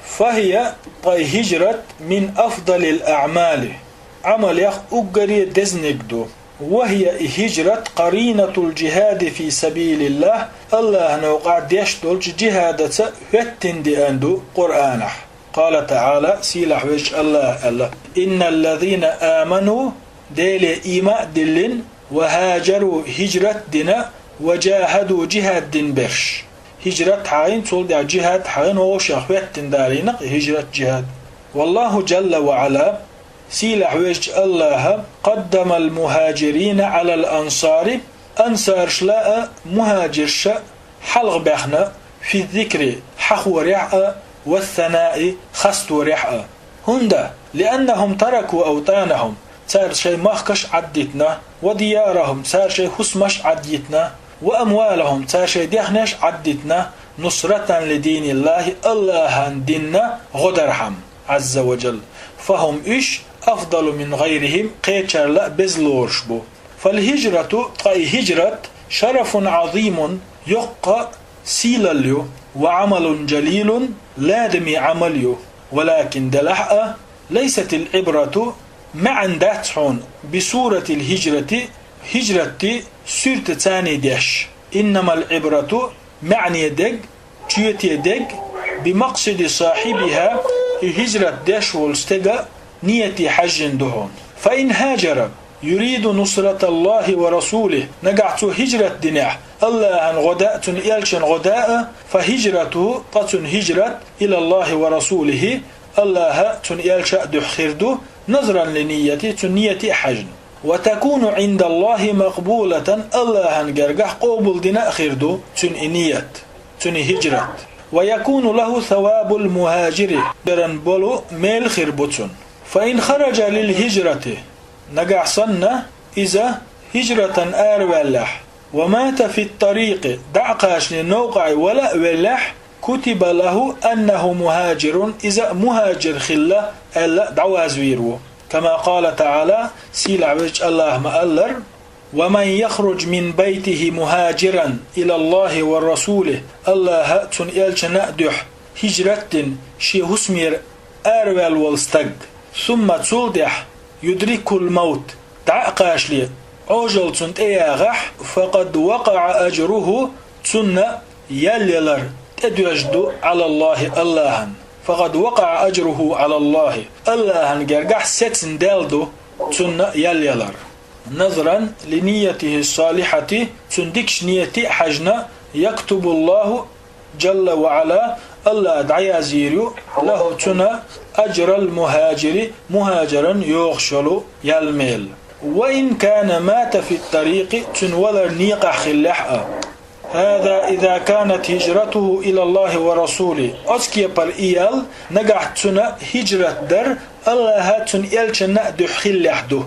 فهي هجرة من أفضل الأعمال عمل يخ أقري دزنكدو وهي هجرة قرينة الجهاد في سبيل الله الله نوقع ديشتول جهادة هتن دي أندو قرآنه قال تعالى سيلح وجه الله إن الذين آمنوا ديل إيماء دلن وهاجروا هجرة دنا وجاهدوا جهاد دين برش هجرة حاين تول دع جهاد حاين وشيخ هتن دارينق هجرة جهاد والله جل وعلا سيلح وجه الله قدم المهاجرين على الأنصار أنصار شلاء مهاجر شاء حلغ بحنا في الذكر حخ ورعاء والثناء خست ورعاء هندا لأنهم تركوا أوطانهم صار شيء مخكش عدتنا وديارهم صار شيء خصمش عدتنا وأموالهم صار شيء ديخنش عدتنا نصرة لدين الله ديننا غدرهم عز وجل فهم إيش أفضل من غيرهم قيتشر لا بزلورش بو فالهجرة هجرة شرف عظيم يقى سيلاليو وعمل جليل لادم عمليو ولكن دلحق ليست العبرة مع داتحون بصورة الهجرة هجرة سورة تاني ديش إنما العبرة معني دق تيوت يدق بمقصد صاحبها هجرة ديش والستقى نية حج دهون فإن هاجر يريد نصرة الله ورسوله نقعت هجرة دنيا الله غداء إلشن غداء فهجرته قط هجرة إلى الله ورسوله الله إلشا دخردو نظرا لنية نية حج وتكون عند الله مقبولة الله نقرقح قوبل دنا خردو نية هجرة ويكون له ثواب المهاجر درن بولو ميل خربتون فإن خرج للهجرة نقع صنة إذا هجرة أرولح ومات في الطريق دعقاش لنوقع ولا ولح كتب له أنه مهاجر إذا مهاجر خلة ألا دعواز ويرو كما قال تعالى سيل عبج الله مألر ومن يخرج من بيته مهاجرا إلى الله والرسول الله تنئلش نأدح هجرة شي هسمير أرول والستق ثم تصلدح يدرك الموت تعقاش لي عجل تنت اياغح فقد وقع أجره تن يللر تدوجد على الله فقد وقع أجره على الله قرقح ستن دالدو تن يللر نظرا لنيته الصالحة تندكش نية حجنا يكتب الله جل وعلا الله دعيا زيريو له تنا أجر المهاجر مهاجرا يغشل يلميل وإن كان مات في الطريق تنولر نيقح خلحة هذا إذا كانت هجرته إلى الله ورسوله أسكي بالإيال نقح تنا هجرة در الله تنئلش نأدو خلحده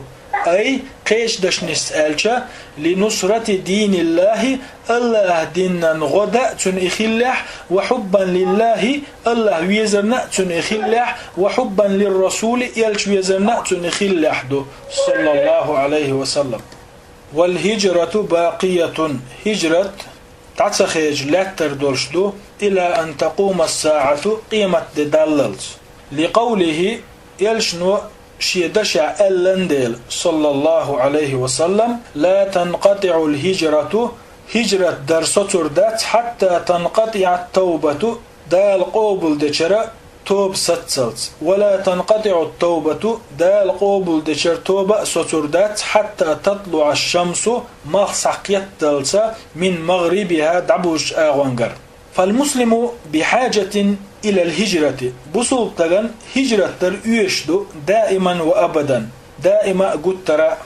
أي قيش دش نسألش لنصرة دين الله ديننا غدا تنخلح وحبا لله الله ويزرنا تنخلح وحبا للرسول يلش ويزرنا تنخلح دو صلى الله عليه وسلم والهجرة باقية هجرة تعتخيج لا تردولشدو إلى أن تقوم الساعة قيمة دلالز لقوله يلشنو شيدشع اللندل صلى الله عليه وسلم لا تنقطع الهجرة هجرة درستر دات حتى تنقطع التوبة دال قوبل دشرة توب ستسلت ولا تنقطع التوبة دال قوبل دشر توبة ستر دات حتى تطلع الشمس مخصقيت دلسة من مغربها دعبوش آغوانجر فالمسلم بحاجة إلى الهجرة بسلطة هجرة الأيشدو دائما وأبدا دائما قترا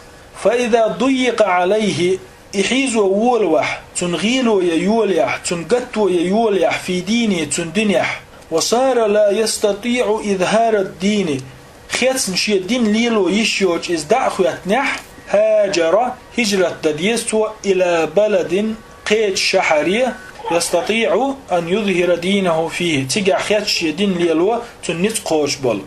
فإذا ضيق عليه إحيز وولوح تنغيل يوليح تنقت يوليح في دينه تندنيح وصار لا يستطيع إظهار الدين خيتس مشي الدين ليلو يشيوج إزدع خواتنح هاجر هجرة ديستو إلى بلد قيت شحرية يستطيع أن يظهر دينه فيه تيجا خياتش دين ليلو تنت قوش بول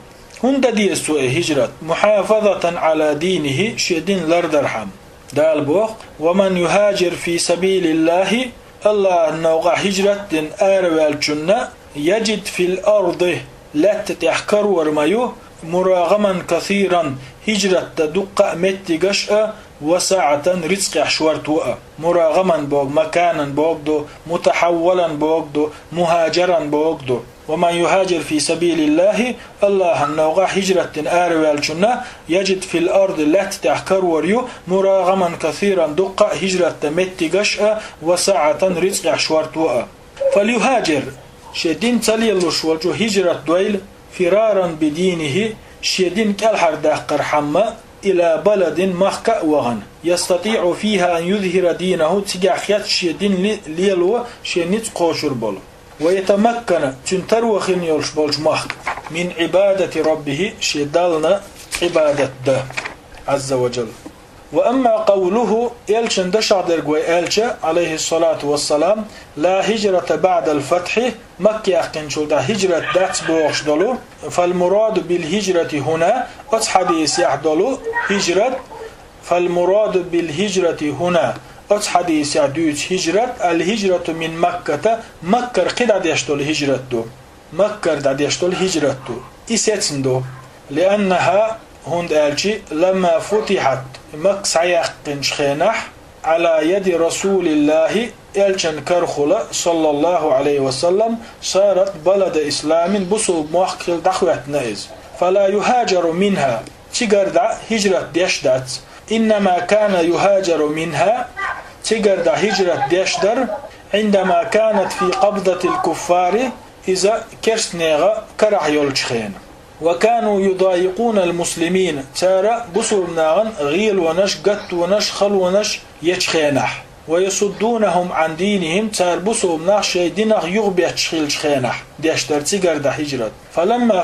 هند ديستو هجرة محافظة على دينه شدين لردرحم دال بوق ومن يهاجر في سبيل الله الله نوغا هجرة دين آروال جنة يجد في الأرض لا تتحكر ورميو مراغما كثيرا هجرة تدق متقشأ وساعة رزق حشورتوء مراغما بوغ مكانا بوغدو متحولا بوغدو مهاجرا بوغدو ومن يهاجر في سبيل الله الله النوغا هجرة آروال جنة يجد في الأرض لا تتحكر وريو مراغما كثيرا دق هجرة متقشأ وساعة رزق حشورتوء فليهاجر شدين تليلوش والجو هجرة دويل فرارا بدينه شدين كالحر داقر حما إلى بلد مخكأ وغن يستطيع فيها أن يظهر دينه تجع خيات شدين ليلو شنيت قوشر بول ويتمكن تنتروخن يولش بولش مخك من عبادة ربه شدالنا عبادة ده عز وجل وأما قوله إلشن دشعدر قوي إلشا عليه الصلاة والسلام لا هجرة بعد الفتح مكة أخكن شلتا هجرة دات بوغش دولو فالمراد بالهجرة هنا أتحديث يحدولو هجرة فالمراد بالهجرة هنا أتحديث يحدوش هجرة الهجرة من مكة مكة قد يشتول هجرة دو مكة قد يشتول هجرة دو إسيتن دو لأنها هند ألشي لما فتحت مك سيقن شخينح على يد رسول الله إلشن كرخلة صلى الله عليه وسلم صارت بلد إسلام بصوب موحكل دخوة نائز فلا يهاجر منها تقرد هجرة ديشدات إنما كان يهاجر منها تقرد هجرة ديشدر عندما كانت في قبضة الكفار إذا كرسنيغا كرح يولشخين وكانوا يضايقون المسلمين تارا بصر ناغن غيل ونش قت ونش خل ونش يتشخينح ويصدونهم عن دينهم تار بصر ناغ شيدينغ يغبي تشخيل شخينح ديشتر تيقر دا هجرت فلما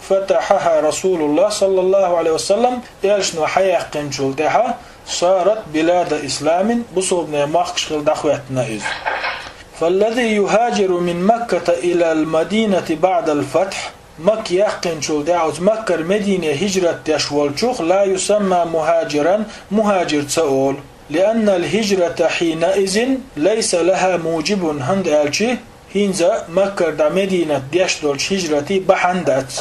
فتحها رسول الله صلى الله عليه وسلم يلشنو حياق قنشلتها صارت بلاد إسلام بصر ناغ شخيل دخوتنا إذ فالذي يهاجر من مكة إلى المدينة بعد الفتح مك يقين شو دعوت مكة المدينة هجرة تشوالشوخ لا يسمى مهاجرا مهاجر تقول لأن الهجرة حينئذ ليس لها موجب هند ألشي هنزا مكة دا مدينة ديشدولش هجرتي بحندات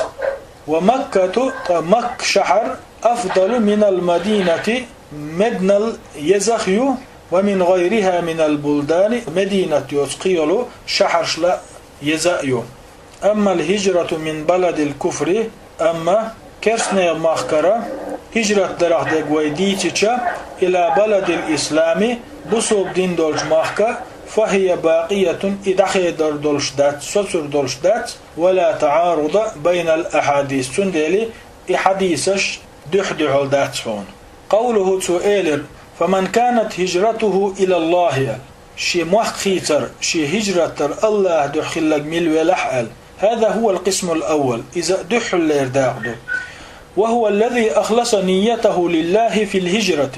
ومكة مك شحر أفضل من المدينة مدن يزخيو ومن غيرها من البلدان مدينة يسقيلو شحرش لا يزايو أما الهجرة من بلد الكفر أما كرسنا مخكرة هجرة درخ دقويديتشا إلى بلد الإسلام بصوب دين دولش مخكة فهي باقية إدخي در دولش دات سوسر دولش دات ولا تعارض بين الأحاديث سندلي إحاديثش دحدحل دات هون قوله سؤالر فمن كانت هجرته إلى الله شي مخيتر شي هجرة الله دخلق ميل ولحقل هذا هو القسم الأول إذا دحل ليرداغدو وهو الذي أخلص نيته لله في الهجرة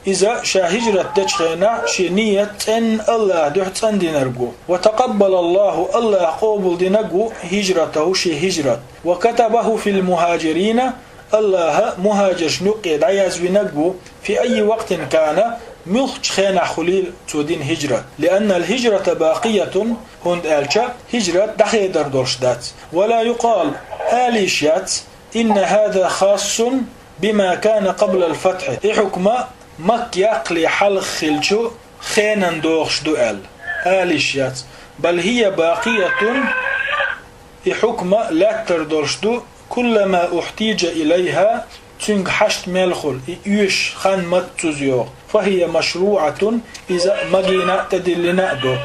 إذا شا هجرة تشخينا شي نية أن الله دحت أن دينرقو وتقبل الله قوبل دينرقو هجرته شي هجرة وكتبه في المهاجرين الله مهاجر نقيد عياز بنقو في أي وقت كان ملخش خينا خليل تودين هجرة لأن الهجرة باقية هند ألشا هجرة دخيدر دورشدات ولا يقال آليشيات إن هذا خاص بما كان قبل الفتح حكم مك يقلي حلق خلشو خينا دوغش دوال آليشيات بل هي باقية حكم لا تردورشدو كلما احتيج إليها تنك حشت ملخل يوش خان متزيو فهي مشروعة إذا مجينا تدلنا دو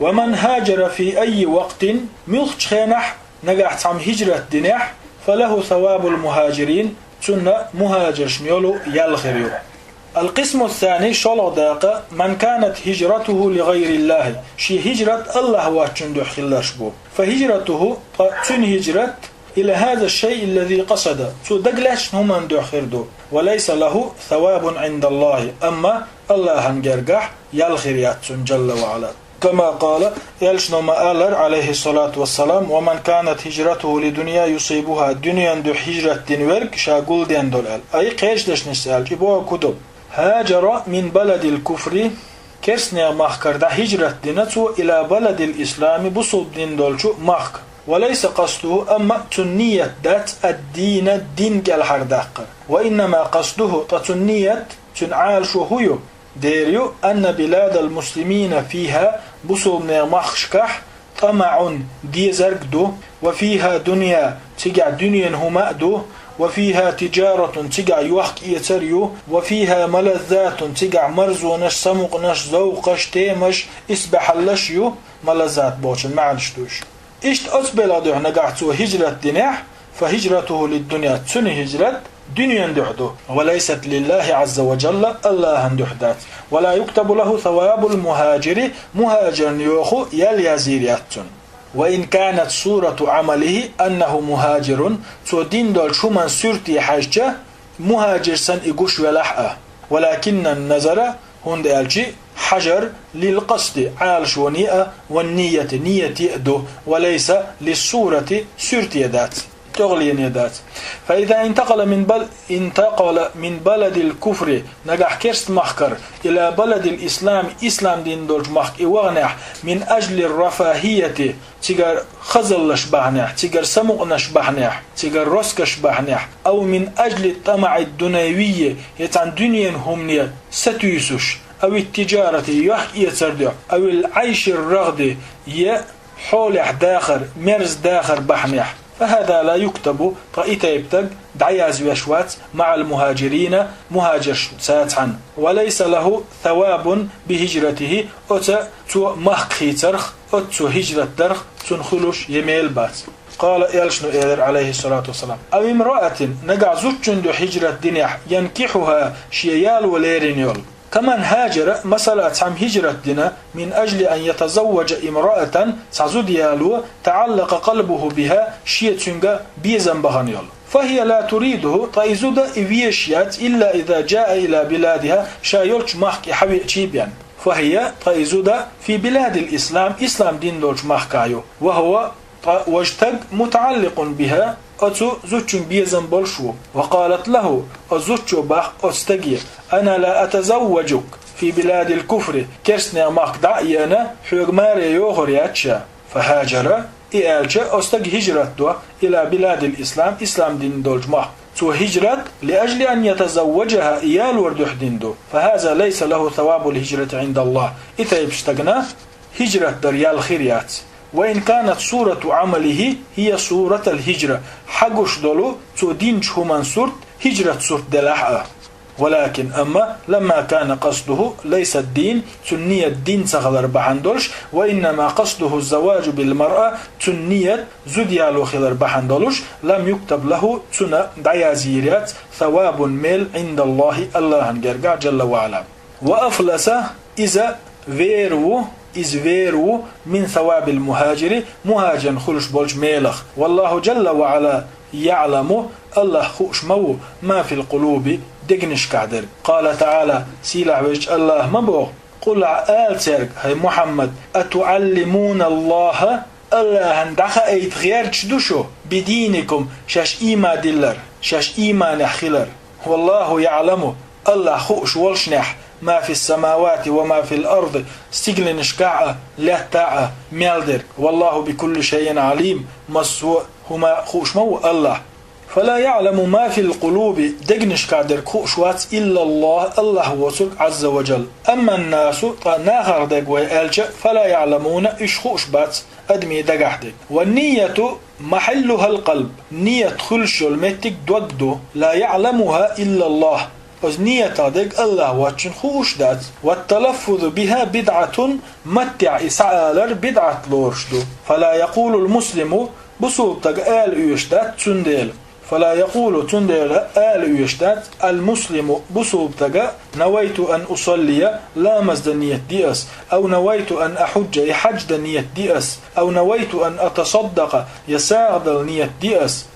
ومن هاجر في أي وقت ملخش خينح نجحت عم هجرة دنيح فله ثواب المهاجرين سنة مهاجر شميولو يالخريو القسم الثاني شلو داقة من كانت هجرته لغير الله شي هجرة الله واتشندو خلاشبو فهجرته تن هجرة إلى هذا الشيء الذي قصد دقلش هم دخردو وليس له ثواب عند الله أما الله هنجرجح يالخيريات جل وعلا كما قال يلشنو ما آلر عليه الصلاة والسلام ومن كانت هجرته لدنيا يصيبها دنيا دو هجرة دنورك شاقول دين دولال أي قيش لش نسأل جبوها كتب هاجر من بلد الكفر كرسنيا مخكر دا هجرة دينتو إلى بلد الإسلام بصوب دين دولشو مخك وليس قصده أما تنية دات الدين كالحرداق وإنما قصده تنية تنعال شو هيو ديريو أن بلاد المسلمين فيها بصوب مخشكح طمع ديزرقدو وفيها دنيا تقع دنيا هما دو وفيها تجارة تقع يوحك إيتريو وفيها ملذات تقع مرزونش سمقنش ذوقش تيمش اسبحلشيو ملذات بوشن معنشتوش إشت أتبلا نقعتو هجرة دنيح فهجرته للدنيا تسني هجرة دنيا دحدو وليست لله عز وجل الله دحدات ولا يكتب له ثواب المهاجر مهاجر يوخو يليزيرياتون وإن كانت صورة عمله أنه مهاجر تو دين دول شو من سورتي حاجة مهاجر سن إيقوش ولحقه ولكن النظر هند ألجي حجر للقصد عالش ونيئة والنية نية يأدو وليس للصورة سورتي ذات تغلين يدات فإذا انتقل من بلد الكفر نجح كرست مخكر إلى بلد الإسلام إسلام دين دولج مخك إوغنح من أجل الرفاهية تيجر خزلش بحنح تيجر سمقنش بحنح تيجر رسكش بحنح أو من أجل الطمع الدنيوية يتعن دنيا همنية ستيسوش أو التجارة يتردع أو العيش الرغد حولح داخر مرز داخر بحنح فهذا لا يكتب طائتا يبتغ دعياز وشوات مع المهاجرين مهاجر ساتعا وليس له ثواب بهجرته أتا تو مخخي ترخ أتو هجرة درخ تنخلوش يميل بات قال يلشنو إيدر عليه الصلاة والسلام أو امرأة نقع زوجندو هجرة دنيح ينكحها شيال وليرينيول كمان هاجر مسألة عم هجرة دنا من أجل أن يتزوج امرأة تعزود يالو تعلق قلبه بها شيئة بيزن بغنيول فهي لا تريده طيزود إفيشيات إلا إذا جاء إلى بلادها شايولش محك حوي تشيبيان فهي طيزود في بلاد الإسلام إسلام دين دولش محكايو وهو واجتق متعلق بها أتو زوجن بيزن بولشو وقالت له أزوجو باخ أستقي أنا لا أتزوجك في بلاد الكفر كرسنا ماك دعيانا حيغماري يوغرياتشا فهاجر إيالشا أستقي هجرته إلى بلاد الإسلام إسلام دين دولج ماك تو هجرت لأجل أن يتزوجها إيال وردوح ديندو فهذا ليس له ثواب الهجرة عند الله إذا يبشتقنا هجرة دريال خيريات وإن كانت صورة عمله هي صورة الهجرة حقوش دولو تو دينش همان صورت هجرة صورت دلاحة ولكن أما لما كان قصده ليس الدين تنية الدين سغلر بحندولش وإنما قصده الزواج بالمرأة تنية زديالو خلر بحندولش لم يكتب له تنا دعيازيريات ثواب ميل عند الله الله هنجرقع جل وعلا وأفلس إذا فيرو من ثواب المهاجر مهاجر خلش بولج ميلخ والله جل وعلا يعلم الله خوش مو ما في القلوب دقنش كعدر قال تعالى سيلع وجه الله مبوغ قل آل ترك هاي محمد أتعلمون الله هندخ ايت غير جدوشو بدينكم شاش إيما دلر شاش إيما نحخلر والله يعلم الله خوش والشنح ما في السماوات وما في الأرض استقل نشكاعة لا تاعة ميالدر والله بكل شيء عليم مسوء هما خوش مو الله فلا يعلم ما في القلوب دقنش كادر خوشوات إلا الله وسك عز وجل أما الناس ناخر دق ويالج فلا يعلمون إيش خوش بات أدمي دقحدك والنية محلها القلب نية خلش المتك دوقدو لا يعلمها إلا الله از نية دق الله واتشن خوش دات والتلفظ بها بدعة متع إسعالر بدعة لورشدو فلا يقول المسلم بصوت تقال إيش دات تنديل فلا يقول تندل آل يشتات المسلم بصوبتك نويت أن أصلي لا مزد نية ديأس، أو نويت أن أحج يحج نية ديأس، أو نويت أن أتصدق يساعد نية ديأس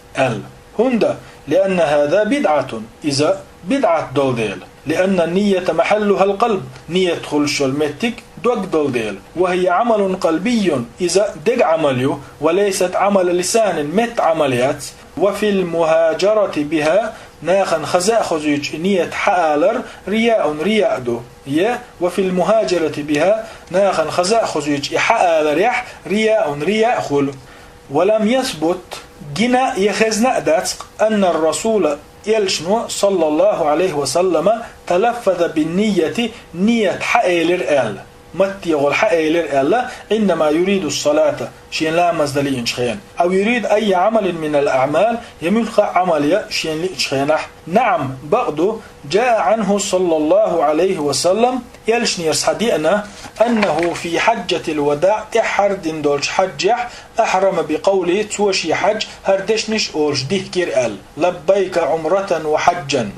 هند، لأن هذا بدعة، إذا بدعة دولديل، لأن النية محلها القلب، نية خلش المتك دوك دولديل، وهي عمل قلبي إذا دق عمليو، وليست عمل لسان مت عمليات. وفي المهاجرة بها ناخن خزاء خزيج نية حالر رياء دو وفي المهاجرة بها ناخن خزاء خزيج حالر رياء خل. ولم يثبت جنا يخزنا داتق أن الرسول يلشنو صلى الله عليه وسلم تلفظ بالنية نية حائل متيغ الحائل الله عندما يريد الصلاة شين لا مزدلي إنشخين، أو يريد أي عمل من الأعمال يملك عمل شين لإنشخينه. نعم بعض جاء عنه صلى الله عليه وسلم يلشن يرسحدينا أنه في حجة الوداع إحرد دولش حجح أحرم بقوله توشي حج هردشنش أولش ديكير لبيك عمرة وحجا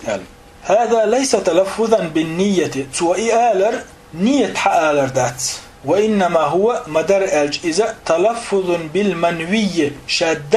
هذا ليس تلفظا بالنية سوء آلر نية حآلر دات، وإنما هو مدار إذا تلفظ بالمنوية شاد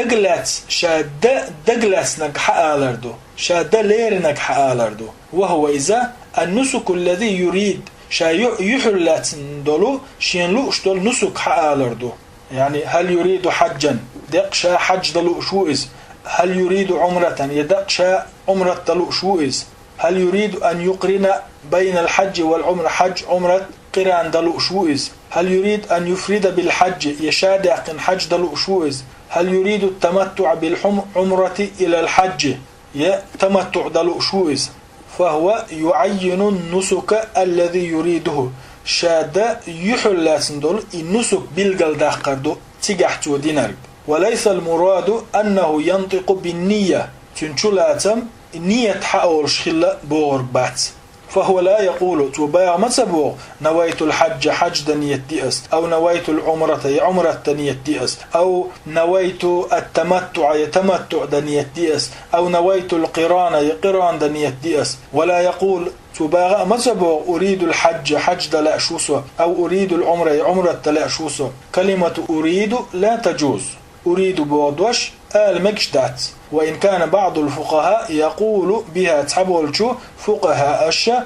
دقلاتس نك حآلر دو شاد لير نك حآلر دو، وهو إذا النسك الذي يريد شا يحلات دولو شين لوش دول نسك حآلر دو. يعني هل يريد حجا دق شا حج دلو شو إز، هل يريد عمرة يدق شا عمرة دلو شو إز، هل يريد أن يقرن بين الحج والعمرة حج عمرة قران دلو شوئز، هل يريد أن يفرد بالحج يشادق حج دلو شوئز، هل يريد التمتع بالعمرة إلى الحج يتمتع دلو شوئز، فهو يعين النسك الذي يريده شاد يحلات دول النسك بالقل داقردو تيجحتو دينارب. وليس المراد أنه ينطق بالنية تنشلاتم نية حاول شخلة بور بات، فهو لا يقول تبايع متبوغ نويت الحج حج دنية ديأس، أو نويت العمرة عمرة دنية ديأس، أو نويت التمتع يتمتع دنية ديأس، أو نويت القران يقران دنية ديأس، ولا يقول تباغ متبوغ أريد الحج حج دلاء شوسو، أو أريد العمرة عمرة دلاء شوسو. كلمة أريد لا تجوز، أريد بوضوش مكشدات، وإن كان بعض الفقهاء يقول بها تحبولشو فقهاء الشا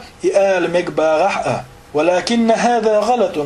مكباغح، ولكن هذا غلط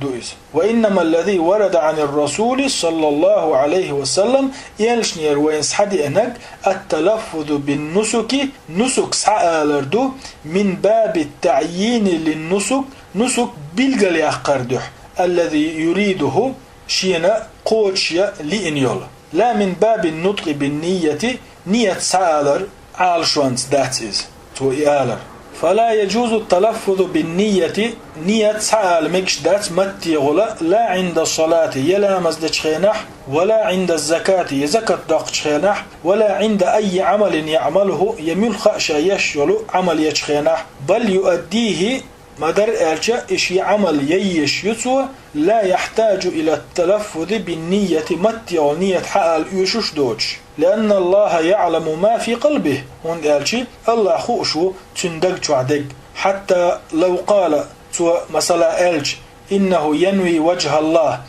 دوئس. وإنما الذي ورد عن الرسول صلى الله عليه وسلم يلشنير وينسحدي أنك التلفظ بالنسك نسك سعالردو من باب التعيين للنسك نسك بالقل قردح الذي يريده شينا قوتشيا لإنيول، لا من باب النطق بالنية نية سالر عالشوانس داتيز تو إيالر. فلا يجوز التلفظ بالنية نية سال مكش دات متي غلا لا عند الصلاة يلا مزدج خينح، ولا عند الزكاة يزكت داق خينح، ولا عند أي عمل يعمله يملخ شيشل عمل يشخينح، بل يؤديه مدر ألجا إشي عمل ييش يسوى لا يحتاج إلى التلفظ بالنية متي نية حال يشوش دوج، لأن الله يعلم ما في قلبه. هون ألجي الله خوشو تندق تعدق، حتى لو قال مثلا ألج إنه ينوي وجه الله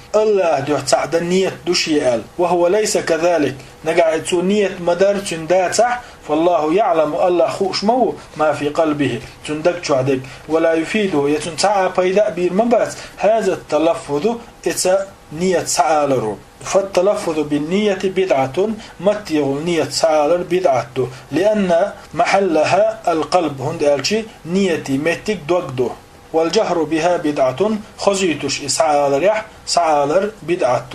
دو تعد النية دوشي وهو ليس كذلك، نقعد نية مدار تنداتح، فالله يعلم الله خوش مو ما في قلبه تندق تعدق، ولا يفيده يتنتعى بيداء بالمبات. هذا التلفظ إتا نية سعالر، فالتلفظ بالنية بدعة متيغ نية سعالر بدعة، لأن محلها القلب هند ألشي نية متك دوغدو، والجهر بها بدعة خزيتش سعالر بدعة،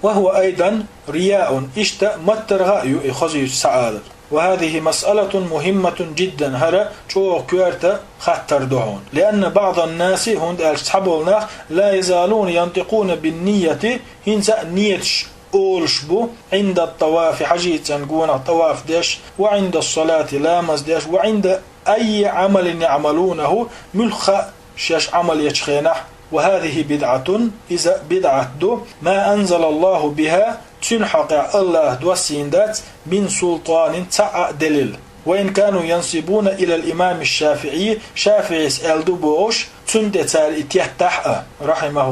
وهو أيضا رياء اشتا مترغاء خزيت سعالر. وهذه مسألة مهمة جدا هرا شو كوارتا خطر دعون، لأن بعض الناس هند أصحابنا لا يزالون ينطقون بالنية هنسا نيتش أولشبو عند الطواف حجيت نقول الطواف ديش، وعند الصلاة لامز ديش، وعند أي عمل يعملونه ملخ شاش عمل يشخينح وهذه بدعة إذا بدعة دو ما أنزل الله بها تنحق الله دوسيندات من سلطان تع دليل. وإن كانوا ينسبون إلى الإمام الشافعي شافعي سألدو بوش تندتال إتيحتح رحمه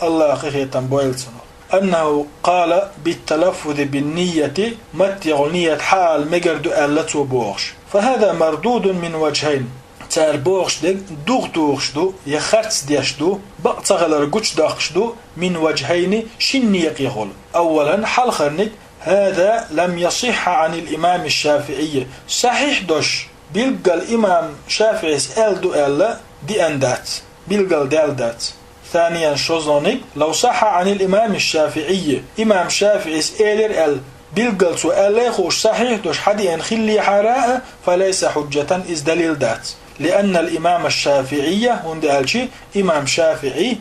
الله قيتا بويلسنو أنه قال بالتلفظ بالنية متغ نية حال مجردو ألتو بوش، فهذا مردود من وجهين. تار بوغش دك دوغش دو يخرتس ديش دو بقتغلر قوش داخش دو من وجهين شنية يقول. أولا حال خرنك هذا لم يصح عن الإمام الشافعي صحيح دوش بيلقى الإمام الشافعي سأل دو ألا دي أندات بيلقى دال دات. ثانيا شوزونك لو صح عن الإمام الشافعي إمام الشافعي سألر أل بيلقى سؤال يخوش صحيح دوش حدي أنخلي حراء فليس حجة إز دليل دات، لأن الإمام الشافعي هندالشي إمام شافعي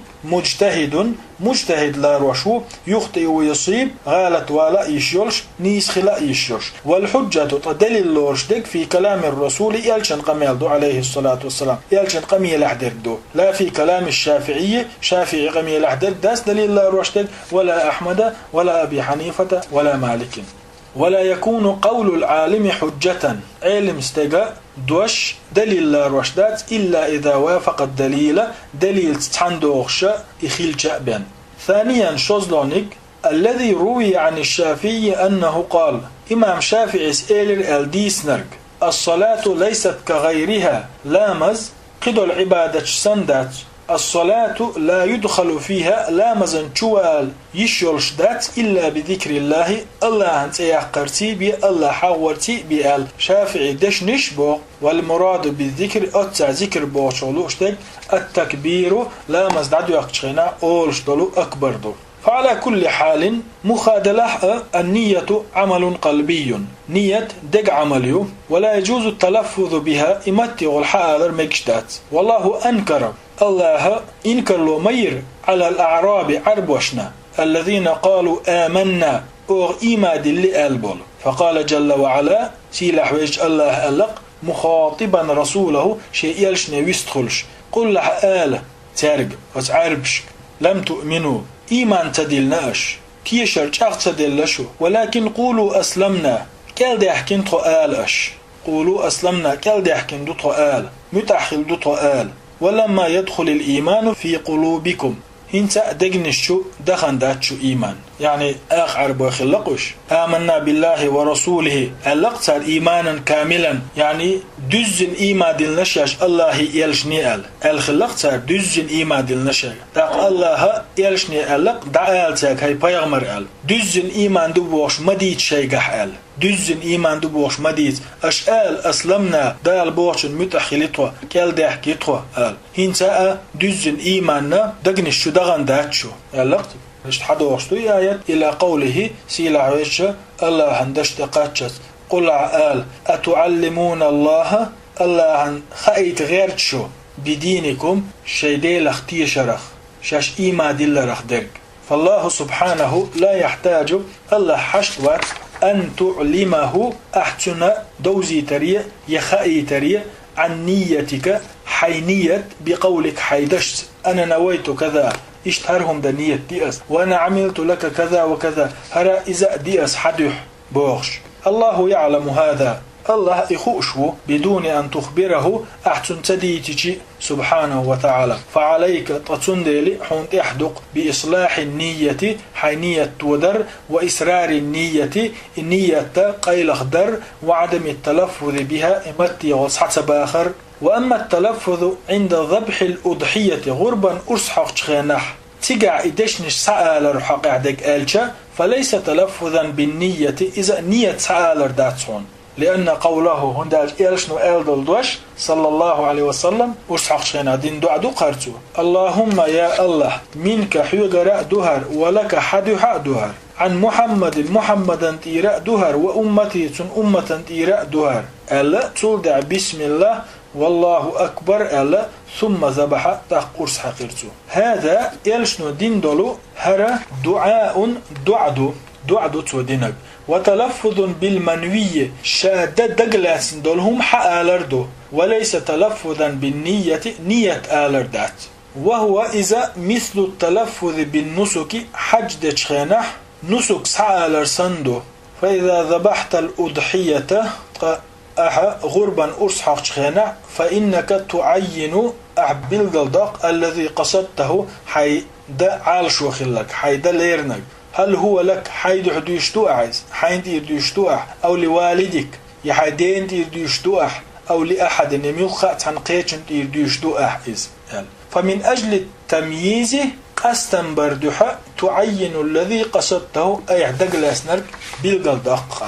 مجتهد لا روشو يخطئ ويصيب غالت ولا يشيلش نيسخ لا يشيلش. والحجة تدلل لورشدك في كلام الرسول يلشن قميل دو عليه الصلاة والسلام يلشن قميل أحدر دو، لا في كلام الشافعي شافعي قميل أحدر داس دليل لا روشدك ولا أحمد ولا أبي حنيفة ولا مالك. ولا يكون قول العالم حجة علم استجاء دوش دليل لا روشدات إلا إذا وافق الدليل دليل تتحندوغش إخيل جأبان. ثانيا شوزلونيك الذي روي عن الشافعي أنه قال إمام شافعي سئلر الديسنرك الصلاة ليست كغيرها لامز قد العبادة سندات الصلاة لا يدخل فيها لامزن شوال يشولش دات إلا بذكر الله أنت يحقرتي بي الله حاورتي بي شافعي دش نشبو والمراد بالذكر أتع ذكر بوشولوش التكبير لامز دعدو يقشغنا أولش دولو أكبر دو. فعلى كل حال مخادلة النية عمل قلبي نية دق عمليو ولا يجوز التلفظ بها إمتغ الحاضر مجدات. والله أنكر الله إنكر له مير على الأعراب عربوشنا الذين قالوا آمنا أو إيماد اللي ألبول. فقال جل وعلا سيلح ويج الله ألق مخاطبا رسوله شيء يلش نويستخلش قل لح آل تارق وتعربش لم تؤمنوا إيمان تدلناش تيشر شاق تدلشو ولكن قولوا أسلمنا كال دي حكين تو آلش قولوا أسلمنا كال دي حكين دو تو آل متأخل دو تو آل ولما يدخل الإيمان في قلوبكم هنتا دقنشو دخن داتشو إيمان يعني آخر بخلقش آمنا بالله ورسوله ألقت إيمانا كاملا يعني دز الإيمان دلنشاش الله يلشني الخلقت دز الإيمان دلنشاش تاق الله يلشني ألق دعال تاك هاي بيغمر دز الإيمان دبوش مديد شيقح دز الإيمان دبوش مديد أشآل أسلمنا دال بوش متأخلتوا كال دحكيتوا هنتا دز الإيمان دقنشو دغن داتشو ألقت اشتحدوشتو آيات إلى قوله سيلا عويش الله هندشت قاتشت قل عال أتعلمون الله هن خايت غيرتشو بدينكم شيدي لختي شرخ شاش إيما دل رخ درك. فالله سبحانه لا يحتاج الله حشوات أن تعلمه أحتنا دوزي تريا يخائي تريا عن نيتك حينية بقولك حيدشت أنا نويت كذا اشتهرهم دنية ديأس وأنا عملت لك كذا وكذا هرا إذا ديأس حدح بوغش. الله يعلم هذا الله إخوشو بدون أن تخبره أحسن تديتي سبحانه وتعالى. فعليك تتندلي حونت احدق بإصلاح النية حينية ودر وإسرار النية قيل خدر وعدم التلفظ بها إمتي وصحة باخر. وأما التلفظ عند ذبح الأضحية غربا أرسحق شخينح تقع إدشنش سأل رحق عدك آلشا فليس تلفظا بالنية إذا نية سأل داتسون، لأن قوله هنداج إلشنو ألدل دوش صلى الله عليه وسلم أرسحق شخينح دين دعدو قرتو اللهم يا الله منك حيقراء دهر ولك حدها دهر عن محمدا تيراء دهر وأمتي أمة تيراء دهر ألا تلدع بسم الله والله أكبر ألا ثم ذبح تقرص حقيرته. هذا يلشنو دين دولو هرا دعاء دعدو تودينك وتلفظ بالمنوية شادة دقلاس دولهم حآلردو وليس تلفظا بالنية نية آلردات. وهو إذا مثل التلفظ بالنسك حج دشخنح نسك سعالر سندو فإذا ذبحت الأضحية غربا أرسحق شخنح فإنك تعين بالقلدق الذي قصدته حيدا عالش وخلك حيدا ليرنك هل هو لك حيد حدوشتو أعز حيد يردوشتو أو لوالدك يحيدين يردوشتو أو لأحد يميخ تنقيتش يردوشتو أحز فمن أجل التمييز أستنبردح تعين الذي قصدته أي دقلاسنرك بالقلدق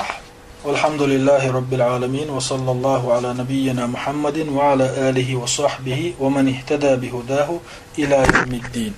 والحمد لله رب العالمين وصلى الله على نبينا محمد وعلى آله وصحبه ومن اهتدى بهداه إلى يوم الدين.